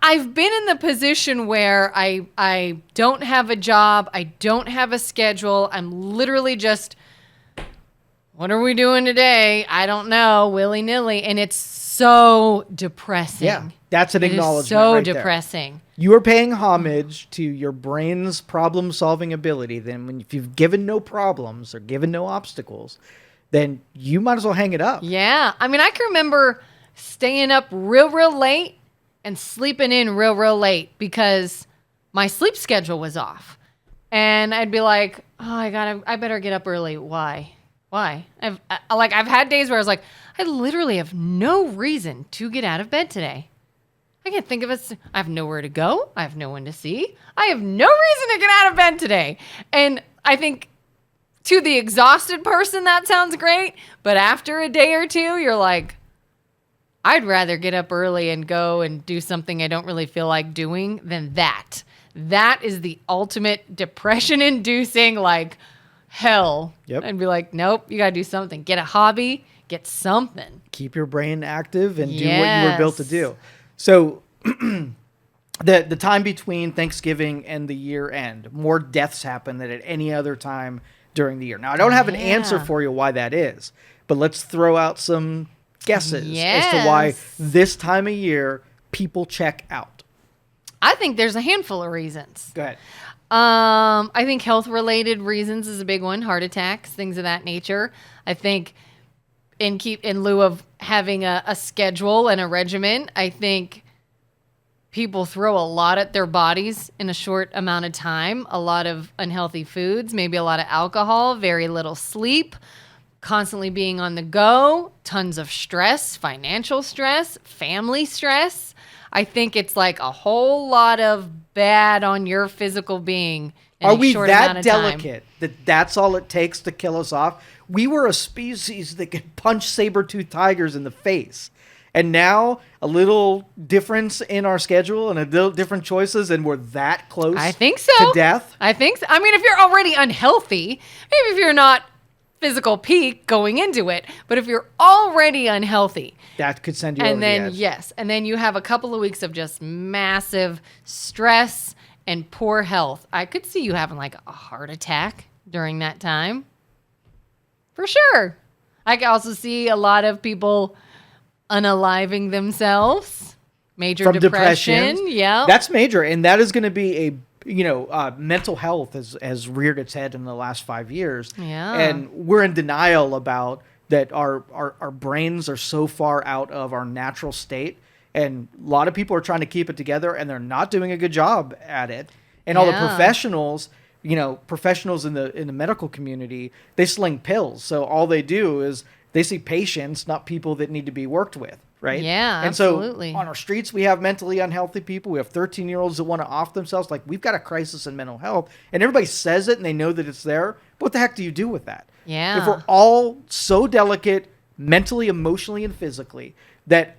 I've been in the position where I don't have a job. I don't have a schedule. I'm literally just, what are we doing today? I don't know, willy-nilly. And it's so depressing. Yeah. That's an It is acknowledgement so right there. depressing. You are paying homage to your brain's problem-solving ability. Then if you've given no problems or given no obstacles, then you might as well hang it up. Yeah. I mean, I can remember staying up real, real late and sleeping in real, real late because my sleep schedule was off. And I'd be like, oh, I better get up early. Why? I've had days where I was like, I literally have no reason to get out of bed today. I can't think of it. I have nowhere to go. I have no one to see. I have no reason to get out of bed today. And I think to the exhausted person, that sounds great. But after a day or two, you're like, I'd rather get up early and go and do something I don't really feel like doing than that. That is the ultimate depression-inducing, like, hell. Yep. I'd be like, nope, you got to do something. Get a hobby. Get something. Keep your brain active and do what you were Yes. built to do. So the time between Thanksgiving and the year end, more deaths happen than at any other time during the year. Now, I don't have an answer Yeah. for you why that is, but let's throw out some guesses as to why Yes. this time of year people check out. I think there's a handful of reasons. Go ahead. I think health-related reasons is a big one. Heart attacks, things of that nature. I think in lieu of having a schedule and a regimen, I think people throw a lot at their bodies in a short amount of time. A lot of unhealthy foods, maybe a lot of alcohol, very little sleep, constantly being on the go, tons of stress, financial stress, family stress. I think it's like a whole lot of bad on your physical being in Are a we short amount that of time. delicate that that's all it takes to kill us off? We were a species that could punch saber-toothed tigers in the face. And now a little difference in our schedule and a little different choices, and we're that close I think so. to death. I think so. I mean, if you're already unhealthy, maybe if you're not physical peak going into it, but if you're already unhealthy, That could send you over and the then edge. yes, and then you have a couple of weeks of just massive stress and poor health, I could see you having like a heart attack during that time. For sure. I can also see a lot of people unaliving themselves. Major From depression. depression. Yeah. That's major, and that is going to be mental health has reared its head in the last 5 years. Yeah. And we're in denial about that our brains are so far out of our natural state. And a lot of people are trying to keep it together, and they're not doing a good job at it. And all the professionals, professionals in the medical community, they sling pills. So all they do is they see patients, not people that need to be worked with, right? Yeah, and absolutely. so on our streets, we have mentally unhealthy people. We have 13-year-olds that want to off themselves. Like, we've got a crisis in mental health, and everybody says it, and they know that it's there. But what the heck do you do with that? Yeah. If we're all so delicate mentally, emotionally, and physically that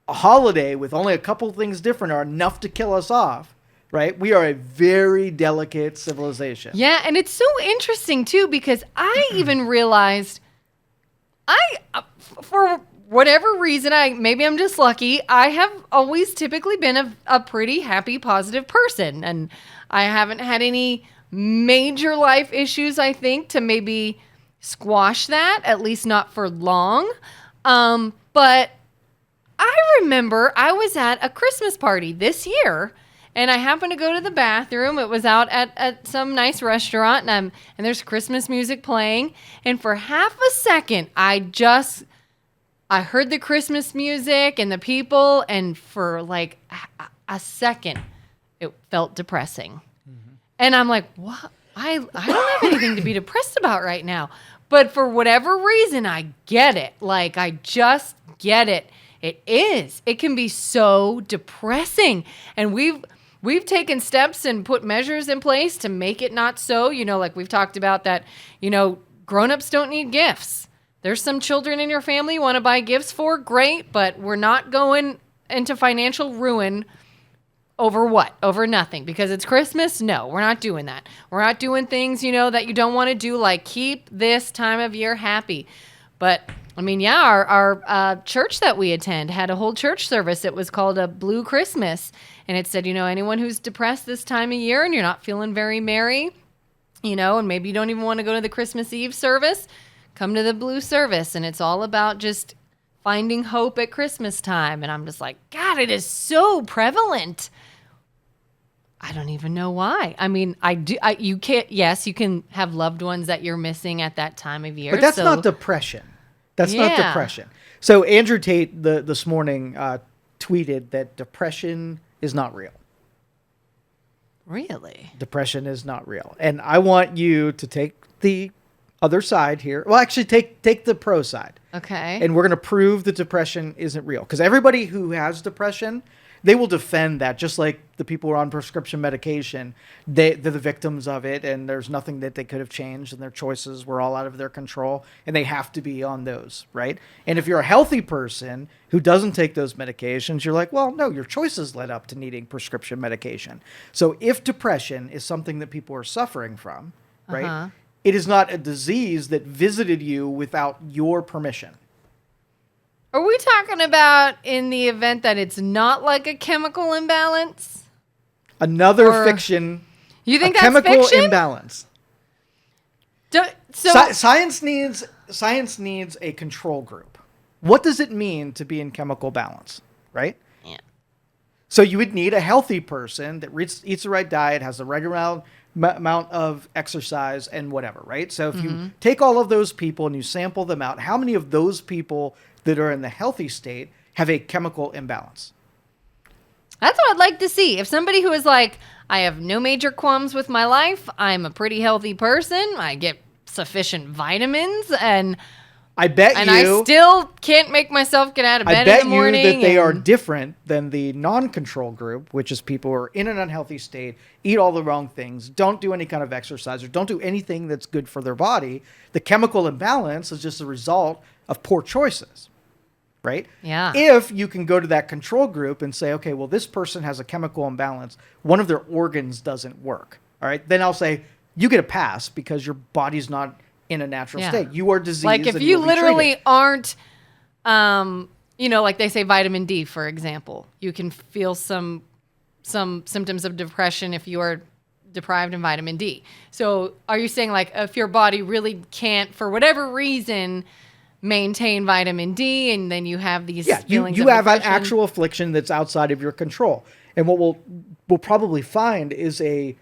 a holiday with only a couple of things different are enough to kill us off, right? We are a very delicate civilization. Yeah, and it's so interesting too, because I even realized for whatever reason, maybe I'm just lucky, I have always typically been a pretty happy, positive person, and I haven't had any major life issues, I think, to maybe squash that, at least not for long. But I remember I was at a Christmas party this year, and I happened to go to the bathroom. It was out at some nice restaurant, and there's Christmas music playing. And for half a second, I heard the Christmas music and the people, and for like a second, it felt depressing. Mm-hmm. And I'm like, what? I don't have anything to be depressed about right now. But for whatever reason, I get it. Like, I just get it. It is. It can be so depressing. And we've taken steps and put measures in place to make it not so. Like we've talked about that, grown-ups don't need gifts. There's some children in your family you want to buy gifts for, great, but we're not going into financial ruin over what? Over nothing. Because it's Christmas? No, we're not doing that. We're not doing things, that you don't want to do, like keep this time of year happy. But I mean, yeah, our church that we attend had a whole church service. It was called a Blue Christmas. And it said, anyone who's depressed this time of year and you're not feeling very merry, and maybe you don't even want to go to the Christmas Eve service, come to the Blue service. And it's all about just finding hope at Christmas time. And I'm just like, God, it is so prevalent. I don't even know why. I mean, you can have loved ones that you're missing at that time of year. But that's not depression. That's not depression. So Andrew Tate this morning tweeted that depression is not real. Really? Depression is not real. And I want you to take the other side here. Well, actually, take the pro side. Okay. And we're going to prove that depression isn't real. Because everybody who has depression, they will defend that, just like the people who are on prescription medication. They're the victims of it, and there's nothing that they could have changed, and their choices were all out of their control, and they have to be on those, right? And if you're a healthy person who doesn't take those medications, you're like, well, no, your choices led up to needing prescription medication. So if depression is something that people are suffering from, right, it is not a disease that visited you without your permission. Are we talking about in the event that it's not like a chemical imbalance? Another fiction. You think a that's chemical fiction? imbalance. Science needs a control group. What does it mean to be in chemical balance, right? Yeah. So you would need a healthy person that eats the right diet, has the right amount of exercise and whatever, right? So if you take all of those people and you sample them out, how many of those people that are in the healthy state have a chemical imbalance? That's what I'd like to see. If somebody who is like, I have no major qualms with my life, I'm a pretty healthy person, I get sufficient vitamins, and I still can't make myself get out of bed in the morning. I bet you that they are different than the non-control group, which is people who are in an unhealthy state, eat all the wrong things, don't do any kind of exercise, or don't do anything that's good for their body. The chemical imbalance is just a result of poor choices, right? Yeah. If you can go to that control group and say, okay, well, this person has a chemical imbalance, one of their organs doesn't work, all right? Then I'll say, you get a pass because your body's not in a natural state. You are diseased. Like if you literally aren't, like they say vitamin D, for example, you can feel some symptoms of depression if you are deprived in vitamin D. So are you saying like if your body really can't, for whatever reason, maintain vitamin D, and then you have these feelings you of have depression? An actual affliction that's outside of your control. And what we'll probably find is a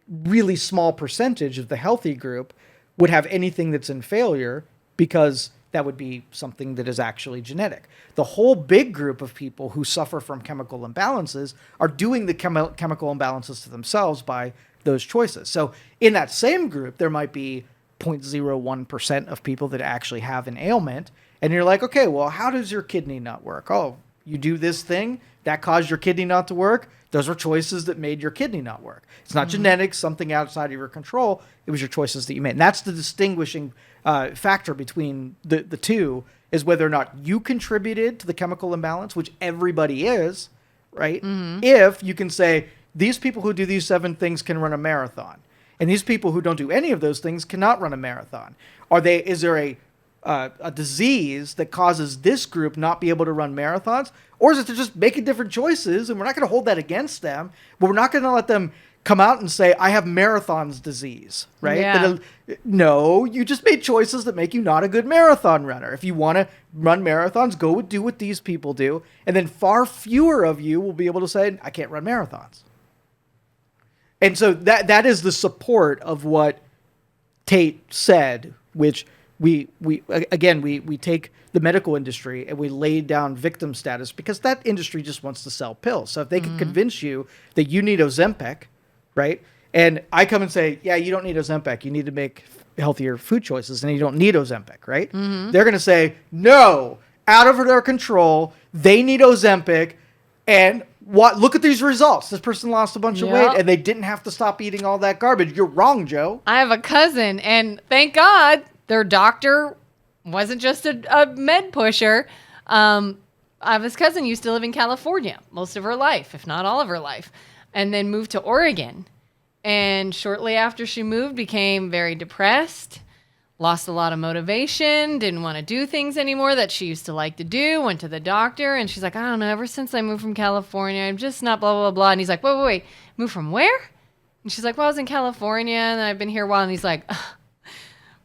really small percentage of the healthy group would have anything that's in failure, because that would be something that is actually genetic. The whole big group of people who suffer from chemical imbalances are doing the chemical imbalances to themselves by those choices. So in that same group, there might be 0.01% of people that actually have an ailment. And you're like, okay, well, how does your kidney not work? Oh, you do this thing that caused your kidney not to work. Those were choices that made your kidney not work. It's not genetics, something outside of your control. It was your choices that you made. And that's the distinguishing factor between the two, is whether or not you contributed to the chemical imbalance, which everybody is, right? If you can say, these people who do these 7 things can run a marathon, and these people who don't do any of those things cannot run a marathon. Is there a disease that causes this group not be able to run marathons? Or is it they're just making different choices, and we're not going to hold that against them, but we're not going to let them come out and say, I have marathons disease, right? Yeah. No, you just made choices that make you not a good marathon runner. If you want to run marathons, go do what these people do, and then far fewer of you will be able to say, I can't run marathons. And so that is the support of what Tate said, which we take the medical industry and we lay down victim status, because that industry just wants to sell pills. So if they can convince you that you need Ozempic, right? And I come and say, yeah, you don't need Ozempic. You need to make healthier food choices, and you don't need Ozempic, right? They're going to say, no, out of their control. They need Ozempic. And look at these results. This person lost a bunch of weight, and they didn't have to stop eating all that garbage. You're wrong, Joe. I have a cousin, and thank God their doctor wasn't just a med pusher. I have this cousin used to live in California most of her life, if not all of her life, and then moved to Oregon. And shortly after she moved, became very depressed, lost a lot of motivation, didn't want to do things anymore that she used to like to do, went to the doctor, and she's like, I don't know, ever since I moved from California, I'm just not blah, blah, blah. And he's like, wait, move from where? And she's like, well, I was in California, and I've been here a while. And he's like,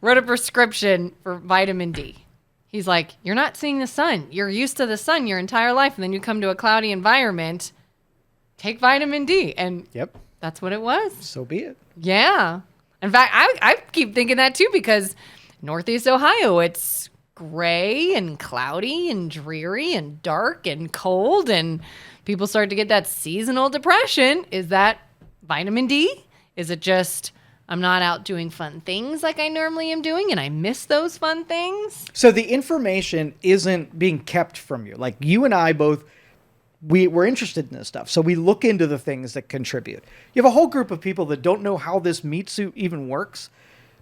wrote a prescription for vitamin D. He's like, you're not seeing the sun. You're used to the sun your entire life, and then you come to a cloudy environment, take vitamin D. And Yep. that's what it was. So be it. Yeah. In fact, I keep thinking that too, because Northeast Ohio, it's gray and cloudy and dreary and dark and cold, and people start to get that seasonal depression. Is that vitamin D? Is it just I'm not out doing fun things like I normally am doing, and I miss those fun things? So the information isn't being kept from you. Like, you and I both, we're interested in this stuff. So we look into the things that contribute. You have a whole group of people that don't know how this meat suit even works,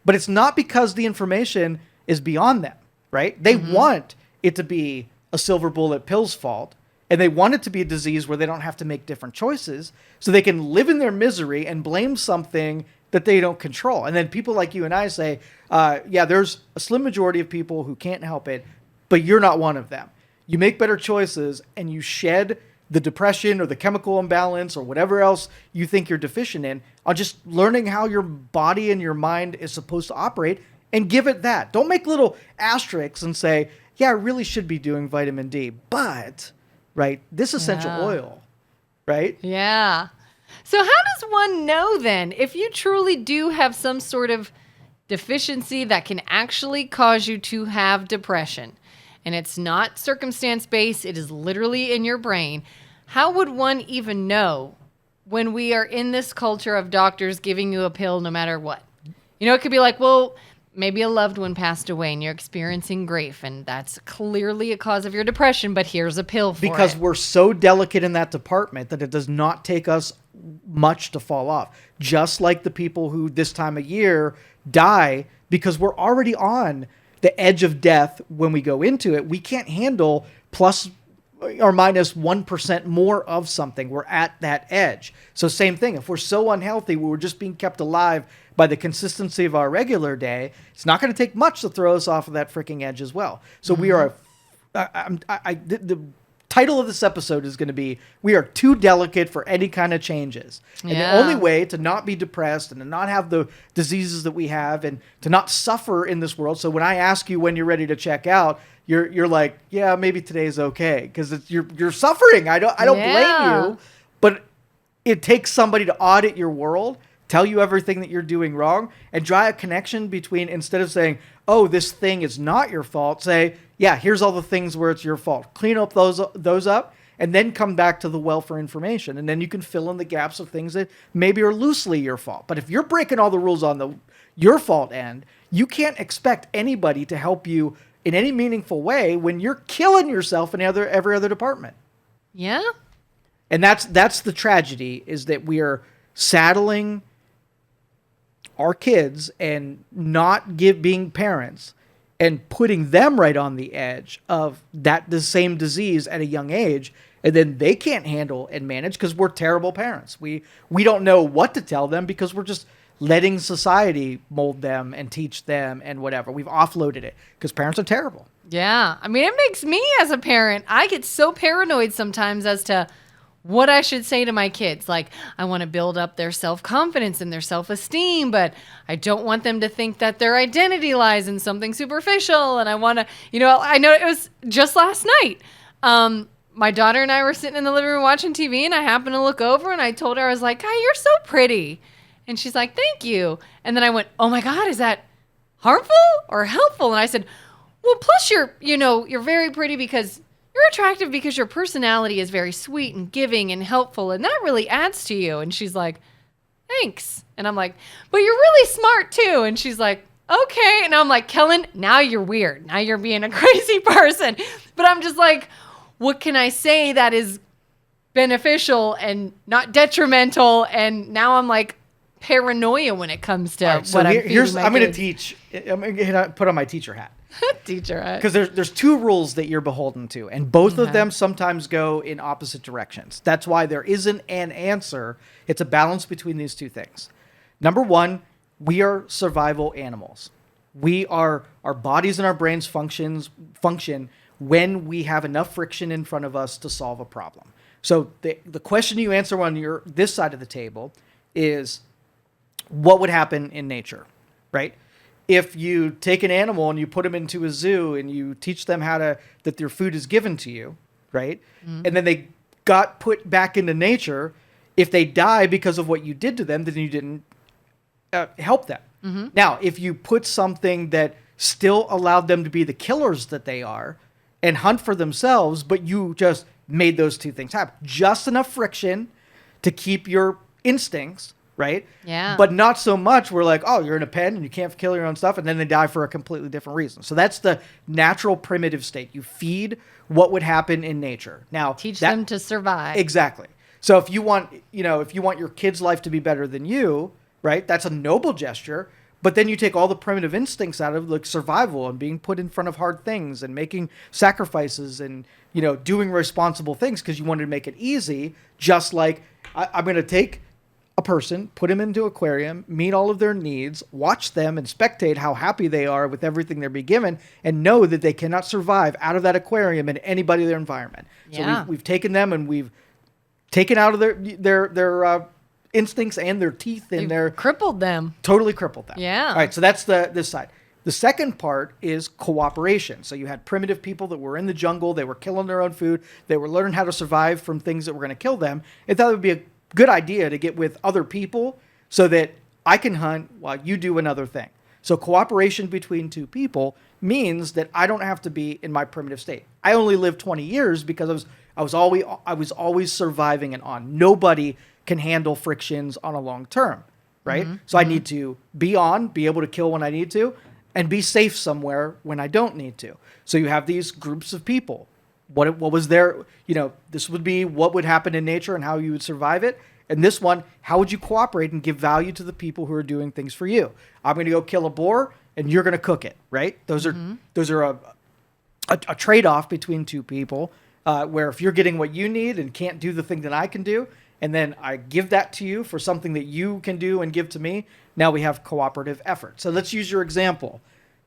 but it's not because the information is beyond them, right? They want it to be a silver bullet pill's fault, and they want it to be a disease where they don't have to make different choices, so they can live in their misery and blame something that they don't control. And then people like you and I say, yeah, there's a slim majority of people who can't help it, but you're not one of them. You make better choices, and you shed the depression or the chemical imbalance or whatever else you think you're deficient in on just learning how your body and your mind is supposed to operate, and give it that. Don't make little asterisks and say, yeah, I really should be doing vitamin D, but, right, this essential oil, right? Yeah. So how does one know then if you truly do have some sort of deficiency that can actually cause you to have depression, and it's not circumstance-based, it is literally in your brain? How would one even know when we are in this culture of doctors giving you a pill no matter what? You know, it could be like, well, maybe a loved one passed away and you're experiencing grief, and that's clearly a cause of your depression, but here's a pill for it. Because we're so delicate in that department that it does not take us much to fall off. Just like the people who this time of year die because we're already on the edge of death when we go into it. We can't handle plus or minus 1% more of something. We're at that edge. So same thing. If we're so unhealthy, we're just being kept alive by the consistency of our regular day, it's not going to take much to throw us off of that freaking edge as well. So we are, the title of this episode is going to be, we are too delicate for any kind of changes. And the only way to not be depressed and to not have the diseases that we have and to not suffer in this world. So when I ask you when you're ready to check out, you're like, yeah, maybe today's okay, because you're suffering. I don't blame you, but it takes somebody to audit your world tell you everything that you're doing wrong, and draw a connection between, instead of saying, oh, this thing is not your fault, say, yeah, here's all the things where it's your fault. Clean up those up, and then come back to the well for information. And then you can fill in the gaps of things that maybe are loosely your fault. But if you're breaking all the rules on your fault end, you can't expect anybody to help you in any meaningful way when you're killing yourself in every other department. Yeah. And that's the tragedy, is that we are saddling our kids and not being parents and putting them right on the edge of the same disease at a young age. And then they can't handle and manage because we're terrible parents. We don't know what to tell them because we're just letting society mold them and teach them and whatever. We've offloaded it because parents are terrible. Yeah. I mean, it makes me as a parent, I get so paranoid sometimes as to what I should say to my kids. Like, I want to build up their self-confidence and their self-esteem, but I don't want them to think that their identity lies in something superficial. And I want to, I know it was just last night. My daughter and I were sitting in the living room watching TV, and I happened to look over, and I told her, I was like, "Hi, you're so pretty." And she's like, "Thank you." And then I went, "Oh my God, is that harmful or helpful?" And I said, "Well, plus you're very pretty because you're attractive because your personality is very sweet and giving and helpful, and that really adds to you." And she's like, "Thanks." And I'm like, "But you're really smart too." And she's like, "Okay." And I'm like, "Kelin, now you're weird. Now you're being a crazy person." But I'm just like, what can I say that is beneficial and not detrimental? And now I'm like paranoia when it comes to right, so what I'm going to teach. I'm going to put on my teacher hat. Teacher hat. Because there's two rules that you're beholden to, and both of them sometimes go in opposite directions. That's why there isn't an answer. It's a balance between these two things. Number one, we are survival animals. Our bodies and our brains function when we have enough friction in front of us to solve a problem. So the question you answer on this side of the table is, what would happen in nature, right? If you take an animal and you put them into a zoo and you teach them that their food is given to you, right? Mm-hmm. And then they got put back into nature, if they die because of what you did to them, then you didn't help them. Mm-hmm. Now, if you put something that still allowed them to be the killers that they are and hunt for themselves, but you just made those two things happen. Just enough friction to keep your instincts, right? Yeah. But not so much where like, oh, you're in a pen and you can't kill your own stuff, and then they die for a completely different reason. So that's the natural primitive state. You feed what would happen in nature. Now, teach them to survive. Exactly. So if you want your kid's life to be better than you, right? That's a noble gesture. But then you take all the primitive instincts out of like survival and being put in front of hard things and making sacrifices and, doing responsible things because you wanted to make it easy. Just like I'm going to take a person, put them into an aquarium, meet all of their needs, watch them and spectate how happy they are with everything they're being given, and know that they cannot survive out of that aquarium in anybody in their environment. Yeah. So we've taken them and we've taken out of their instincts and their teeth and their crippled them. Totally crippled them. Yeah. All right, so that's this side. The second part is cooperation. So you had primitive people that were in the jungle, they were killing their own food, they were learning how to survive from things that were going to kill them. They thought it would be a good idea to get with other people so that I can hunt while you do another thing. So cooperation between two people means that I don't have to be in my primitive state. I only lived 20 years because I was always surviving and on. Nobody can handle frictions on a long term, right? Mm-hmm. So I need to be able to kill when I need to, and be safe somewhere when I don't need to. So you have these groups of people. What was there, this would be what would happen in nature and how you would survive it. And this one, how would you cooperate and give value to the people who are doing things for you? I'm going to go kill a boar and you're going to cook it, right? Those are a trade-off between two people where if you're getting what you need and can't do the thing that I can do, and then I give that to you for something that you can do and give to me, now we have cooperative effort. So let's use your example,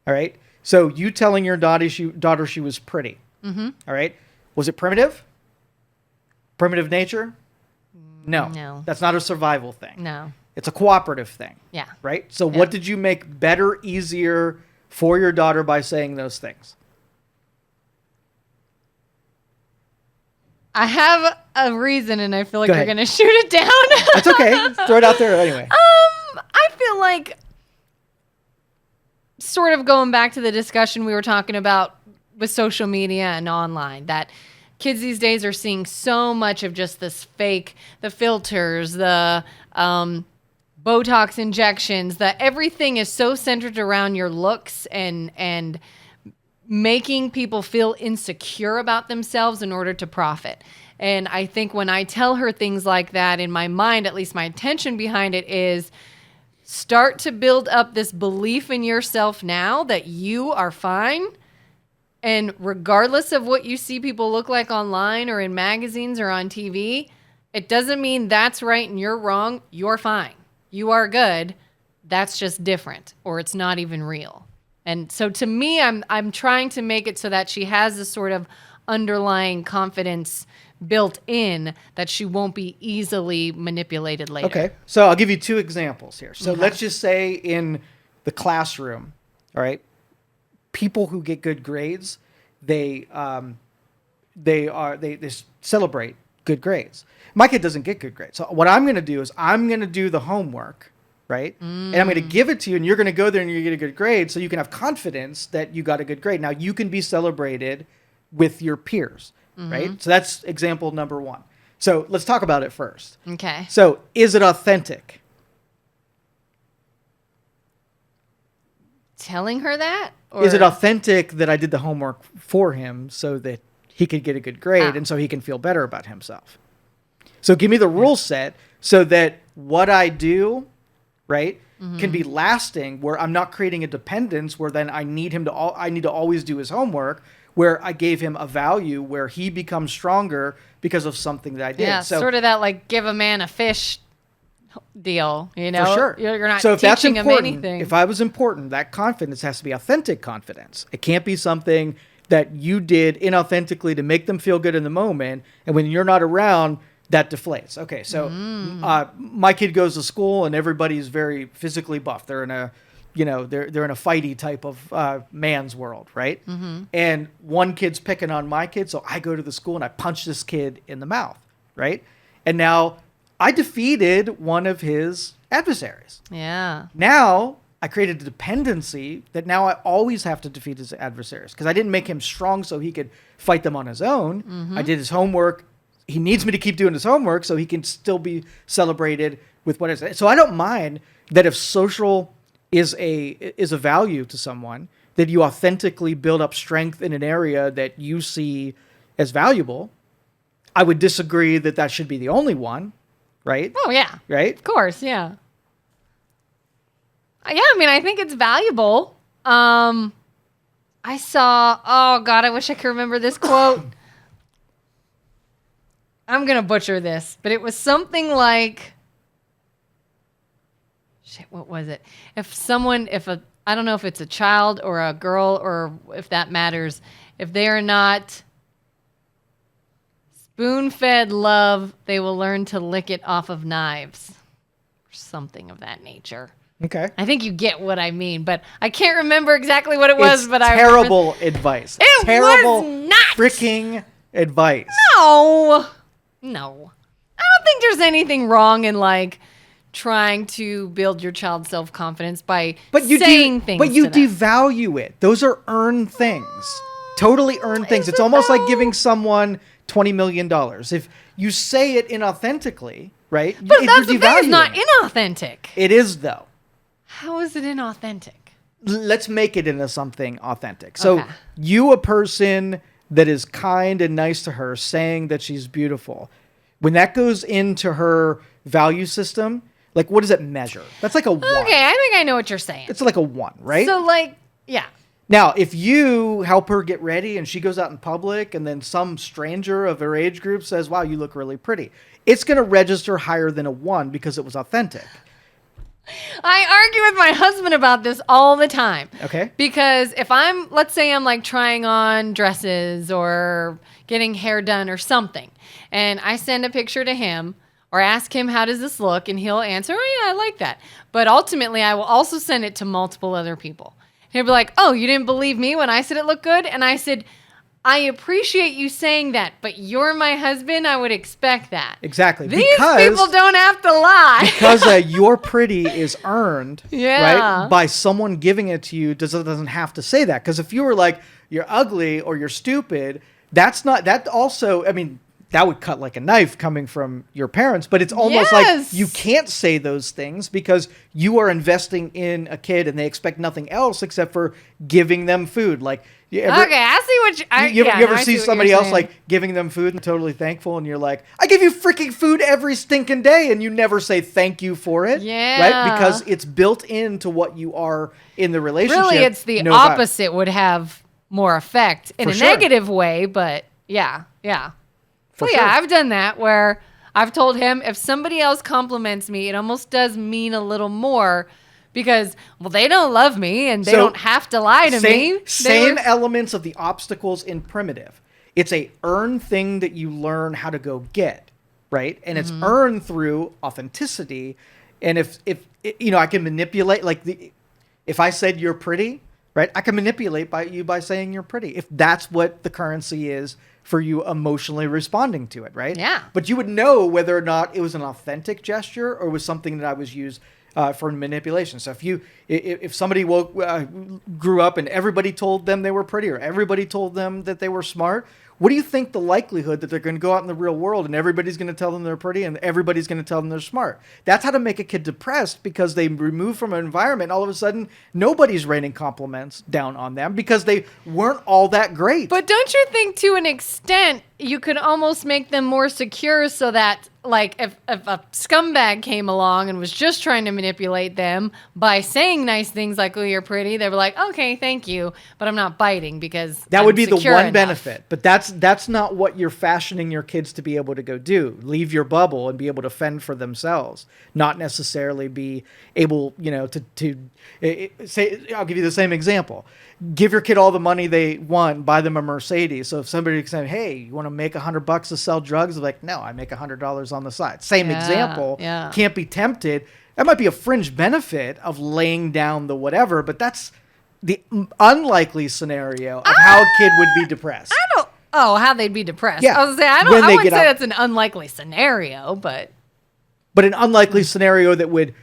all right? So you telling your daughter she was pretty, all right? Was it primitive? Primitive nature? No. That's not a survival thing. No. It's a cooperative thing. Yeah. Right? So what did you make better, easier for your daughter by saying those things? I have a reason, and I feel like you're going to shoot it down. That's okay. Throw it out there anyway. feel like, sort of going back to the discussion we were talking about with social media and online, that kids these days are seeing so much of just this fake, the filters, the Botox injections, that everything is so centered around your looks and making people feel insecure about themselves in order to profit. And I think when I tell her things like that, in my mind, at least my intention behind it is start to build up this belief in yourself now that you are fine. And regardless of what you see people look like online or in magazines or on TV, it doesn't mean that's right and you're wrong. You're fine. You are good. That's just different, or it's not even real. And so to me, I'm trying to make it so that she has this sort of underlying confidence built in that she won't be easily manipulated later. Okay. So I'll give you 2 examples here. So let's just say in the classroom, all right, people who get good grades, they celebrate good grades. My kid doesn't get good grades. So what I'm going to do is I'm going to do the homework, right? And I'm going to give it to you, and you're going to go there and you get a good grade so you can have confidence that you got a good grade. Now you can be celebrated with your peers, right? So that's example number 1. So let's talk about it first. Okay. So is it authentic? Telling her that? Or? Is it authentic that I did the homework for him so that he could get a good grade and so he can feel better about himself? So give me the rule set so that what I do, right, can be lasting, where I'm not creating a dependence where then I need him to I need to always do his homework, where I gave him a value where he becomes stronger because of something that I did. Yeah, so, sort of that like give a man a fish deal, you know? For sure. You're not so if that's teaching him important, anything. if I was important, that confidence has to be authentic confidence. It can't be something that you did inauthentically to make them feel good in the moment, and when you're not around, that deflates. Okay, so my kid goes to school and everybody's very physically buff. They're in a, they're in a fighty type of man's world, right? And one kid's picking on my kid, so I go to the school and I punch this kid in the mouth, right? And now I defeated one of his adversaries. Yeah. Now I created a dependency that now I always have to defeat his adversaries because I didn't make him strong so he could fight them on his own. I did his homework. He needs me to keep doing his homework so he can still be celebrated with what is. So I don't mind that if social is a value to someone, that you authentically build up strength in an area that you see as valuable. I would disagree that that should be the only one, right? Oh, yeah. Right? Of course, yeah. Yeah, I mean, I think it's valuable. I saw, oh, God, I wish I could remember this quote. I'm going to butcher this, but it was something like, shit, what was it? I don't know if it's a child or a girl or if that matters, if they are not spoon-fed love, they will learn to lick it off of knives. Or something of that nature. Okay. I think you get what I mean, but I can't remember exactly what it was. But terrible advice. It terrible was not freaking advice. No. I don't think there's anything wrong in like trying to build your child's self-confidence by saying things. But you to them. devalue it. Those are earned things. Totally earned things. It's almost like giving someone $20 million. If you say it inauthentically, right? But that's the thing. It's not inauthentic. It is, though. How is it inauthentic? Let's make it into something authentic. So you, a person that is kind and nice to her, saying that she's beautiful, when that goes into her value system, like what does it measure? That's like a 1. Okay, I think I know what you're saying. It's like a 1, right? So like, yeah. Now, if you help her get ready and she goes out in public and then some stranger of her age group says, wow, you look really pretty, it's going to register higher than a 1 because it was authentic. I argue with my husband about this all the time. Okay. Because if let's say I'm like trying on dresses or getting hair done or something, and I send a picture to him or ask him, how does this look? And he'll answer, oh yeah, I like that. But ultimately, I will also send it to multiple other people. He'll be like, oh, you didn't believe me when I said it looked good? And I said, I appreciate you saying that, but you're my husband. I would expect that. Exactly. These people don't have to lie. Because your pretty is earned, Yeah. right, by someone giving it to you. Doesn't have to say that. Because if you were like, you're ugly or you're stupid, that's not, that also, I mean, that would cut like a knife coming from your parents, but it's almost Yes. like you can't say those things because you are investing in a kid and they expect nothing else except for giving them food. Like, Okay, I see what you ever see somebody else like giving them food and totally thankful, and you're like, I give you freaking food every stinking day, and you never say thank you for it, Yeah. right? Because it's built into what you are in the relationship. Really, it's the opposite would have more effect in a negative way, but yeah. So yeah, I've done that where I've told him if somebody else compliments me, it almost does mean a little more because, well, they don't love me and they don't have to lie to me. Same elements of the obstacles in primitive. It's a earned thing that you learn how to go get, right? And it's earned through authenticity. And if I can manipulate, if I said you're pretty, right? I can manipulate you by saying you're pretty. If that's what the currency is for you emotionally responding to it, right? Yeah. But you would know whether or not it was an authentic gesture or was something that I was used for manipulation. So if somebody grew up and everybody told them they were pretty or everybody told them that they were smart, what do you think the likelihood that they're going to go out in the real world and everybody's going to tell them they're pretty and everybody's going to tell them they're smart? That's how to make a kid depressed because they remove from an environment. All of a sudden, nobody's raining compliments down on them because they weren't all that great. But don't you think to an extent you could almost make them more secure so that like if a scumbag came along and was just trying to manipulate them by saying nice things like, oh, you're pretty, they were like, okay, thank you, but I'm not biting because that would be the one enough. benefit. But that's not what you're fashioning your kids to be able to go do. Leave your bubble and be able to fend for themselves, not necessarily be able, to say, I'll give you the same example. Give your kid all the money they want, buy them a Mercedes. So if somebody said, hey, you want to make $100 to sell drugs? They're like, no, I make $100 on the side. Same example. Yeah. Can't be tempted. That might be a fringe benefit of laying down the whatever, but that's the unlikely scenario of how a kid would be depressed. How they'd be depressed. Yeah. I was saying, I wouldn't say that's an unlikely scenario, but an unlikely scenario that would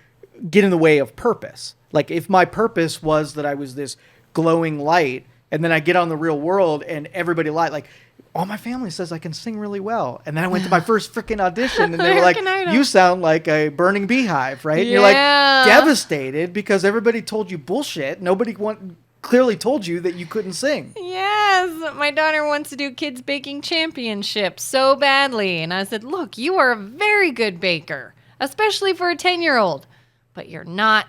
get in the way of purpose. Like if my purpose was that I was this glowing light and then I get on the real world and everybody like all my family says I can sing really well. And then I went to my first freaking audition and they were like, you sound like a burning beehive, right? Yeah. You're like devastated because everybody told you bullshit. Nobody clearly told you that you couldn't sing. Yes. My daughter wants to do kids baking championships so badly. And I said, look, you are a very good baker, especially for a 10-year-old, but you're not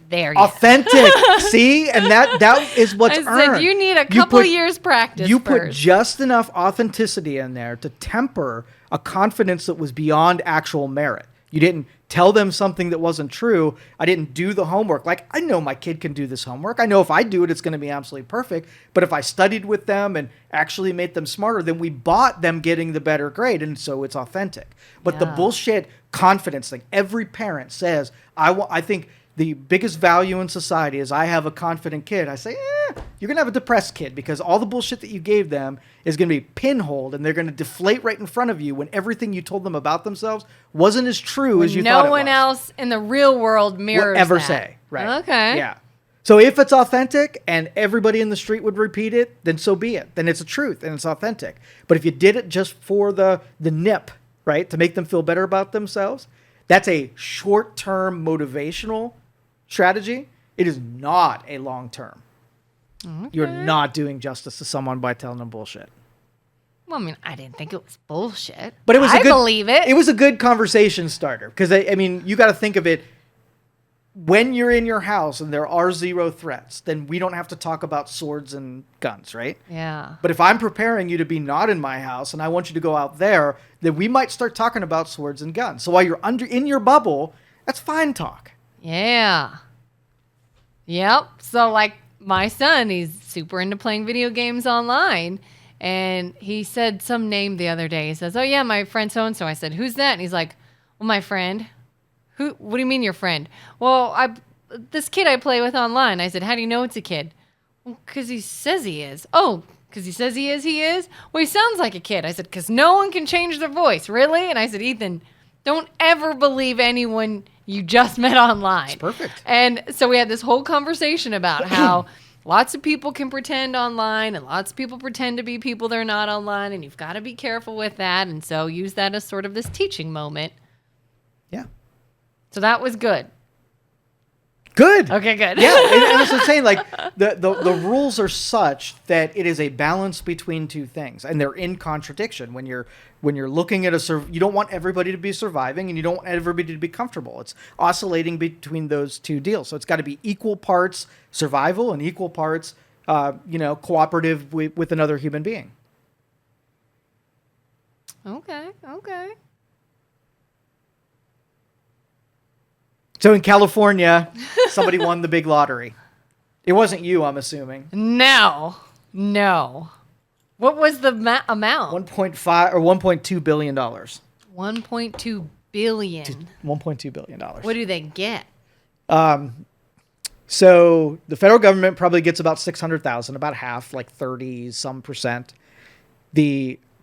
there yet. Authentic. See? And that is what's earned. I said, you need a couple years practice You first. put just enough authenticity in there to temper a confidence that was beyond actual merit. You didn't tell them something that wasn't true. I didn't do the homework. Like, I know my kid can do this homework. I know if I do it, it's going to be absolutely perfect. But if I studied with them and actually made them smarter, then we bought them getting the better grade. And so it's authentic. But the bullshit confidence thing, every parent says, I think the biggest value in society is I have a confident kid. I say, you're going to have a depressed kid because all the bullshit that you gave them is going to be pinholed and they're going to deflate right in front of you when everything you told them about themselves wasn't as true as you thought it was. No one else in the real world mirrors ever that. say. Right. Okay. Yeah. So if it's authentic and everybody in the street would repeat it, then so be it. Then it's a truth and it's authentic. But if you did it just for the nip, right, to make them feel better about themselves, that's a short-term motivational strategy. It is not a long-term. Okay. You're not doing justice to someone by telling them bullshit. Well, I mean, I didn't think it was bullshit. But it was I believe it. It was a good conversation starter because, I mean, you got to think of it. When you're in your house and there are zero threats, then we don't have to talk about swords and guns, right? Yeah. But if I'm preparing you to be not in my house and I want you to go out there, then we might start talking about swords and guns. So while you're in your bubble, that's fine talk. Yeah. Yep. So like my son, he's super into playing video games online. And he said some name the other day. He says, oh yeah, my friend so-and-so. I said, who's that? And he's like, well, my friend. Who? What do you mean your friend? Well, this kid I play with online. I said, how do you know it's a kid? Well, because he says he is. Oh, Because he says he is. Well, he sounds like a kid. I said, because no one can change their voice. Really? And I said, Ethan, don't ever believe anyone you just met online. It's perfect. And so we had this whole conversation about how lots of people can pretend online and lots of people pretend to be people they're not online. And you've got to be careful with that. And so use that as sort of this teaching moment. Yeah. So that was good. Good. Okay, good. Yeah, and that's what I'm saying. Like the rules are such that it is a balance between two things, and they're in contradiction. When you're looking at you don't want everybody to be surviving, and you don't want everybody to be comfortable. It's oscillating between those two deals. So it's got to be equal parts survival and equal parts, cooperative with another human being. Okay. So in California, somebody won the big lottery. It wasn't you, I'm assuming. No. What was the amount? 1.5 or 1.2 billion dollars. 1.2 billion. $1.2 billion. What do they get? So the federal government probably gets about 600,000, about half, like 30 some percent.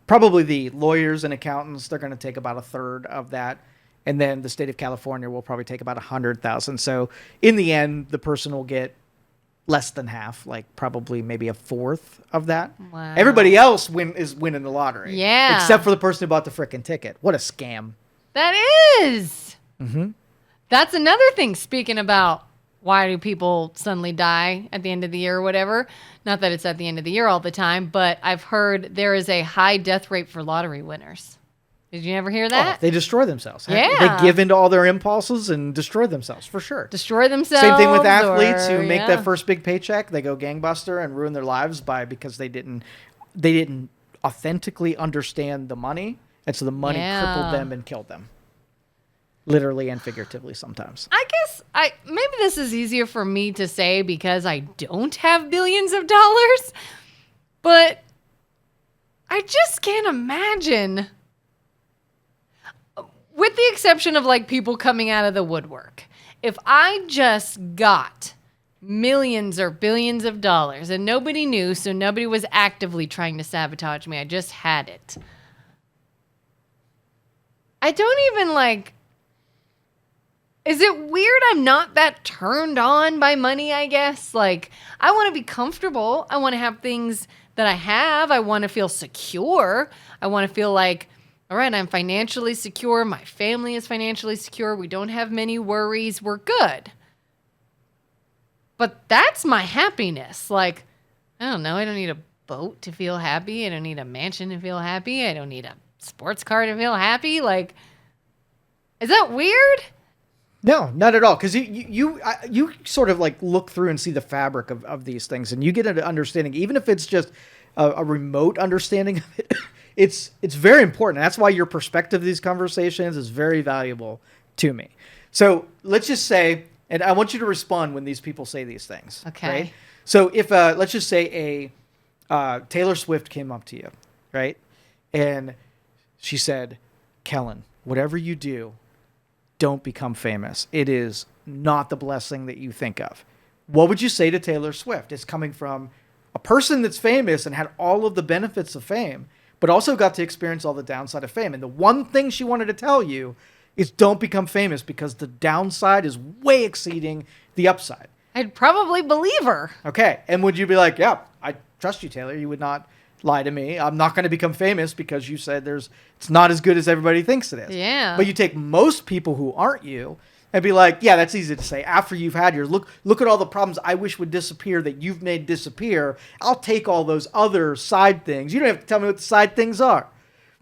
Probably the lawyers and accountants, they're going to take about a third of that. And then the state of California will probably take about 100,000. So in the end, the person will get less than half, like probably maybe a fourth of that. Wow. Everybody else is winning the lottery. Yeah. Except for the person who bought the frickin' ticket. What a scam. That is. Mm-hmm. That's another thing, speaking about why do people suddenly die at the end of the year or whatever. Not that it's at the end of the year all the time, but I've heard there is a high death rate for lottery winners. Did you ever hear that? Oh, they destroy themselves. Yeah. They give into all their impulses and destroy themselves, for sure. Destroy themselves. Same thing with athletes who make that first big paycheck. They go gangbuster and ruin their lives because they didn't authentically understand the money, and so the money crippled them and killed them. Literally and figuratively sometimes. I guess maybe this is easier for me to say because I don't have billions of dollars, but I just can't imagine. With the exception of like people coming out of the woodwork, if I just got millions or billions of dollars and nobody knew, so nobody was actively trying to sabotage me, I just had it. I don't even like, is it weird I'm not that turned on by money, I guess? Like, I want to be comfortable. I want to have things that I have. I want to feel secure. I want to feel like, all right, I'm financially secure. My family is financially secure. We don't have many worries. We're good. But that's my happiness. Like, I don't know. I don't need a boat to feel happy. I don't need a mansion to feel happy. I don't need a sports car to feel happy. Like, is that weird? No, not at all. Because you sort of like look through and see the fabric of these things, and you get an understanding, even if it's just a remote understanding of it. It's very important. That's why your perspective of these conversations is very valuable to me. So let's just say, and I want you to respond when these people say these things. Okay. Right? So if let's just say Taylor Swift came up to you, right, and she said, "Kelin, whatever you do, don't become famous. It is not the blessing that you think of." What would you say to Taylor Swift? It's coming from a person that's famous and had all of the benefits of fame, but also got to experience all the downside of fame. And the one thing she wanted to tell you is don't become famous because the downside is way exceeding the upside. I'd probably believe her. Okay. And would you be like, yeah, I trust you, Taylor. You would not lie to me. I'm not going to become famous because you said it's not as good as everybody thinks it is. Yeah. But you take most people who aren't you and be like, yeah, that's easy to say. After you've had yours, look at all the problems I wish would disappear that you've made disappear. I'll take all those other side things. You don't have to tell me what the side things are.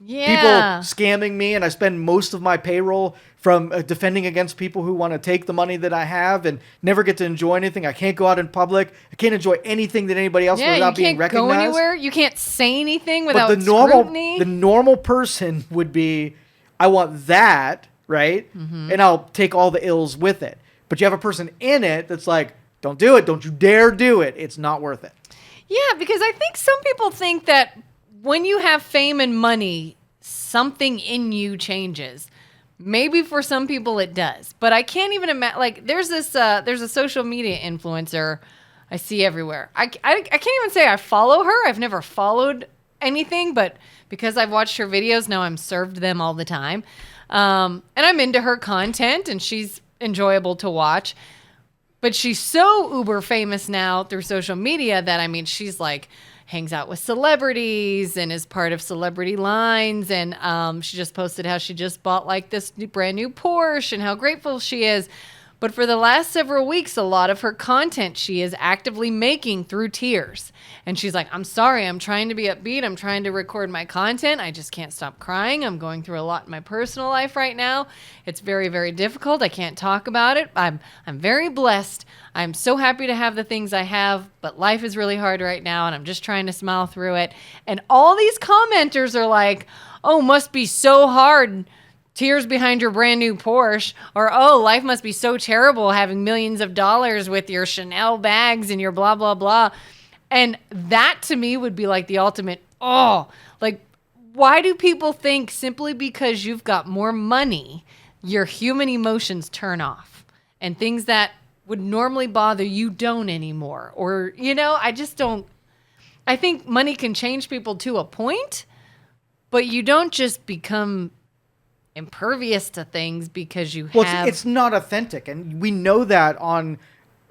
Yeah. People scamming me, and I spend most of my payroll from defending against people who want to take the money that I have and never get to enjoy anything. I can't go out in public. I can't enjoy anything that anybody else without being recognized. You can't go anywhere. You can't say anything without scrutiny. scrutiny. The normal person would be, I want that, right? Mm-hmm. And I'll take all the ills with it. But you have a person in it that's like, don't do it. Don't you dare do it. It's not worth it. Yeah, because I think some people think that when you have fame and money, something in you changes. Maybe for some people it does, but I can't even imagine. Like, there's a social media influencer. I see everywhere. I can't even say I follow her. I've never followed anything, but because I've watched her videos, now I'm served them all the time. And I'm into her content, and she's enjoyable to watch. But she's so uber famous now through social media that, I mean, she's like hangs out with celebrities and is part of celebrity lines. And she just posted how she just bought like this brand new Porsche and how grateful she is. But for the last several weeks, a lot of her content she is actively making through tears. And she's like, I'm sorry, I'm trying to be upbeat. I'm trying to record my content. I just can't stop crying. I'm going through a lot in my personal life right now. It's very, very difficult. I can't talk about it. I'm very blessed. I'm so happy to have the things I have, but life is really hard right now, and I'm just trying to smile through it. And all these commenters are like, oh, must be so hard. Tears behind your brand new Porsche, or, oh, life must be so terrible having millions of dollars with your Chanel bags and your blah, blah, blah. And that to me would be like the ultimate, like, why do people think simply because you've got more money, your human emotions turn off and things that would normally bother you don't anymore? Or, I just don't, I think money can change people to a point, but you don't just become impervious to things because you have... It's not authentic, and we know that on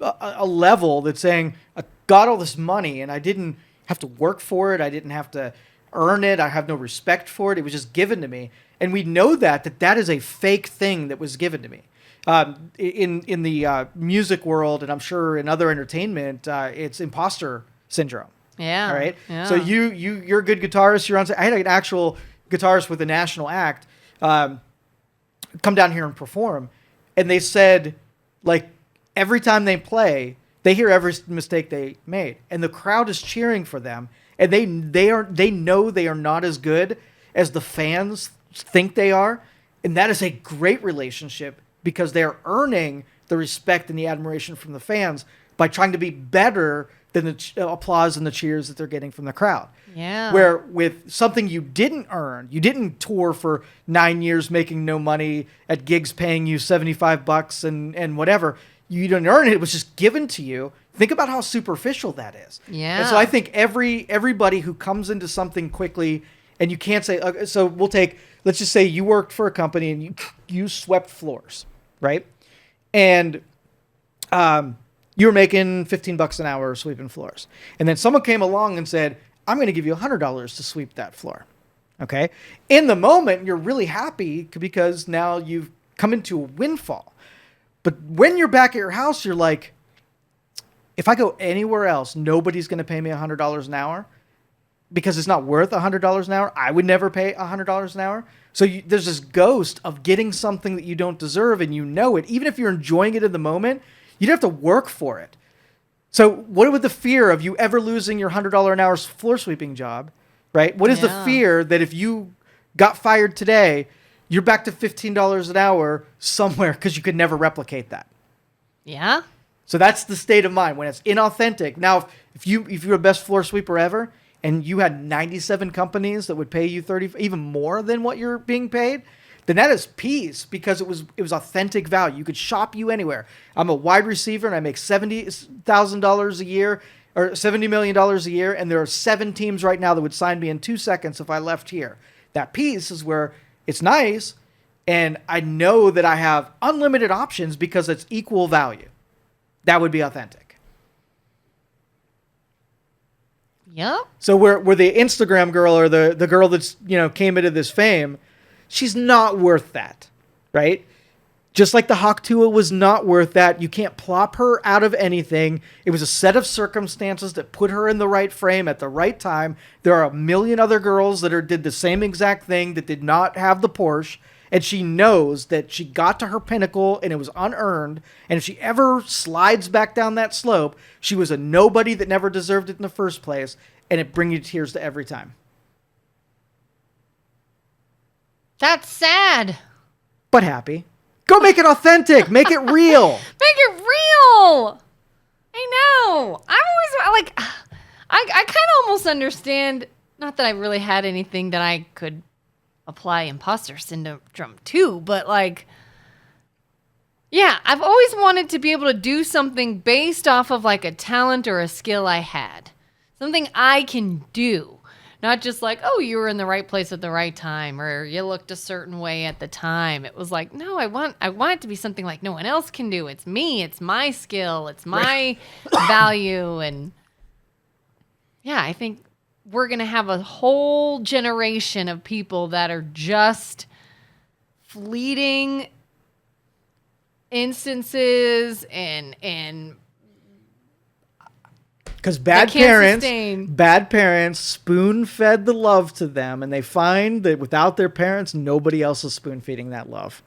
a level that's saying, I got all this money and I didn't have to work for it, I didn't have to earn it, I have no respect for it, it was just given to me. And we know that is a fake thing that was given to me. In the music world, and I'm sure in other entertainment, it's imposter syndrome. Yeah. All right. Yeah. So you're a good guitarist. You're on. I had an actual guitarist with a national act come down here and perform, and they said, like, every time they play, they hear every mistake they made, and the crowd is cheering for them, and they know they are not as good as the fans think they are, and that is a great relationship because they're earning the respect and the admiration from the fans by trying to be better than the applause and the cheers that they're getting from the crowd. Yeah. Where with something you didn't earn, you didn't tour for 9 years making no money at gigs paying you $75 and whatever, you didn't earn it. It was just given to you. Think about how superficial that is. Yeah. And so I think everybody who comes into something quickly, and you can't say, so let's just say you worked for a company and you swept floors, right? And you were making $15 an hour sweeping floors. And then someone came along and said, I'm going to give you $100 to sweep that floor. Okay. In the moment, you're really happy because now you've come into a windfall. But when you're back at your house, you're like, if I go anywhere else, nobody's going to pay me $100 an hour because it's not worth $100 an hour. I would never pay $100 an hour. So there's this ghost of getting something that you don't deserve, and you know it. Even if you're enjoying it in the moment, you'd have to work for it. So what would the fear of you ever losing your $100 an hour floor sweeping job, right? What is the fear that if you got fired today, you're back to $15 an hour somewhere because you could never replicate that? Yeah. So that's the state of mind when it's inauthentic. Now, if you're the best floor sweeper ever and you had 97 companies that would pay you 30, even more than what you're being paid, then that is peace because it was authentic value. You could shop you anywhere. I'm a wide receiver and I make $70,000 a year or $70 million a year, and there are 7 teams right now that would sign me in 2 seconds if I left here. That peace is where it's nice, and I know that I have unlimited options because it's equal value. That would be authentic. Yep. So where the Instagram girl or the girl that's came into this fame, she's not worth that, right? Just like the Hawk Tuah was not worth that. You can't plop her out of anything. It was a set of circumstances that put her in the right frame at the right time. There are a million other girls that did the same exact thing that did not have the Porsche, and she knows that she got to her pinnacle and it was unearned, and if she ever slides back down that slope, she was a nobody that never deserved it in the first place, and it brings you tears to every time. That's sad. But happy. Go make it authentic. Make it real. Make it real. I know. I'm always like, I kind of almost understand, not that I really had anything that I could apply imposter syndrome to, but like, Yeah, I've always wanted to be able to do something based off of like a talent or a skill I had. Something I can do. Not just like, oh, you were in the right place at the right time or you looked a certain way at the time. It was like, no, I want it to be something like no one else can do. It's me, it's my skill, it's my value. And yeah, I think we're going to have a whole generation of people that are just fleeting instances and because they can't bad sustain. parents spoon-fed the love to them, and they find that without their parents, nobody else is spoon-feeding that love.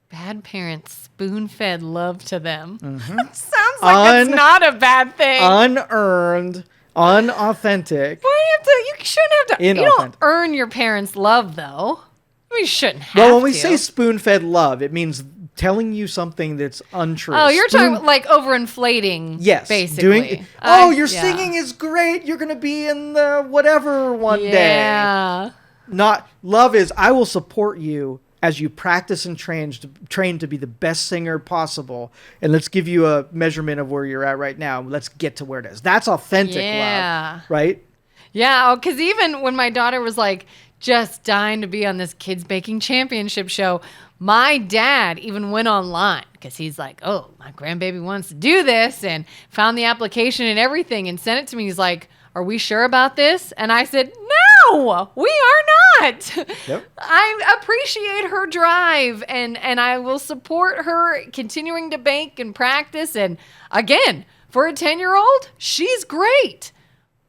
Bad parents spoon-fed love to them. Sounds like that's Un- not a bad thing. Unearned, unauthentic. Why you have to? You shouldn't have to. You don't Inauthentic. earn your parents' love, though. I mean, you shouldn't have Well, when we to. say spoon-fed love, it means telling you something that's untrue. Oh, you're talking like overinflating. Yes, basically. Your singing is great. You're gonna be in the whatever one day. Yeah. Not love is I will support you as you practice and train to be the best singer possible, and let's give you a measurement of where you're at right now. Let's get to where it is. That's authentic love, right? Yeah, because even when my daughter was like just dying to be on this kids baking championship show, my dad even went online because he's like, oh, my grandbaby wants to do this, and found the application and everything and sent it to me. He's like, are we sure about this? And I said, no, we are not. Yep. I appreciate her drive, and I will support her continuing to bake and practice. And again, for a 10-year-old, she's great,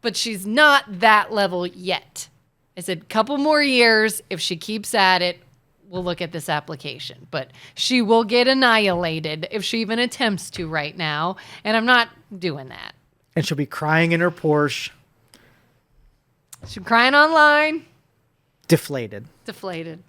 but she's not that level yet. I said, couple more years. If she keeps at it, we'll look at this application. But she will get annihilated if she even attempts to right now. And I'm not doing that. And she'll be crying in her Porsche, She's crying online. deflated. Deflated.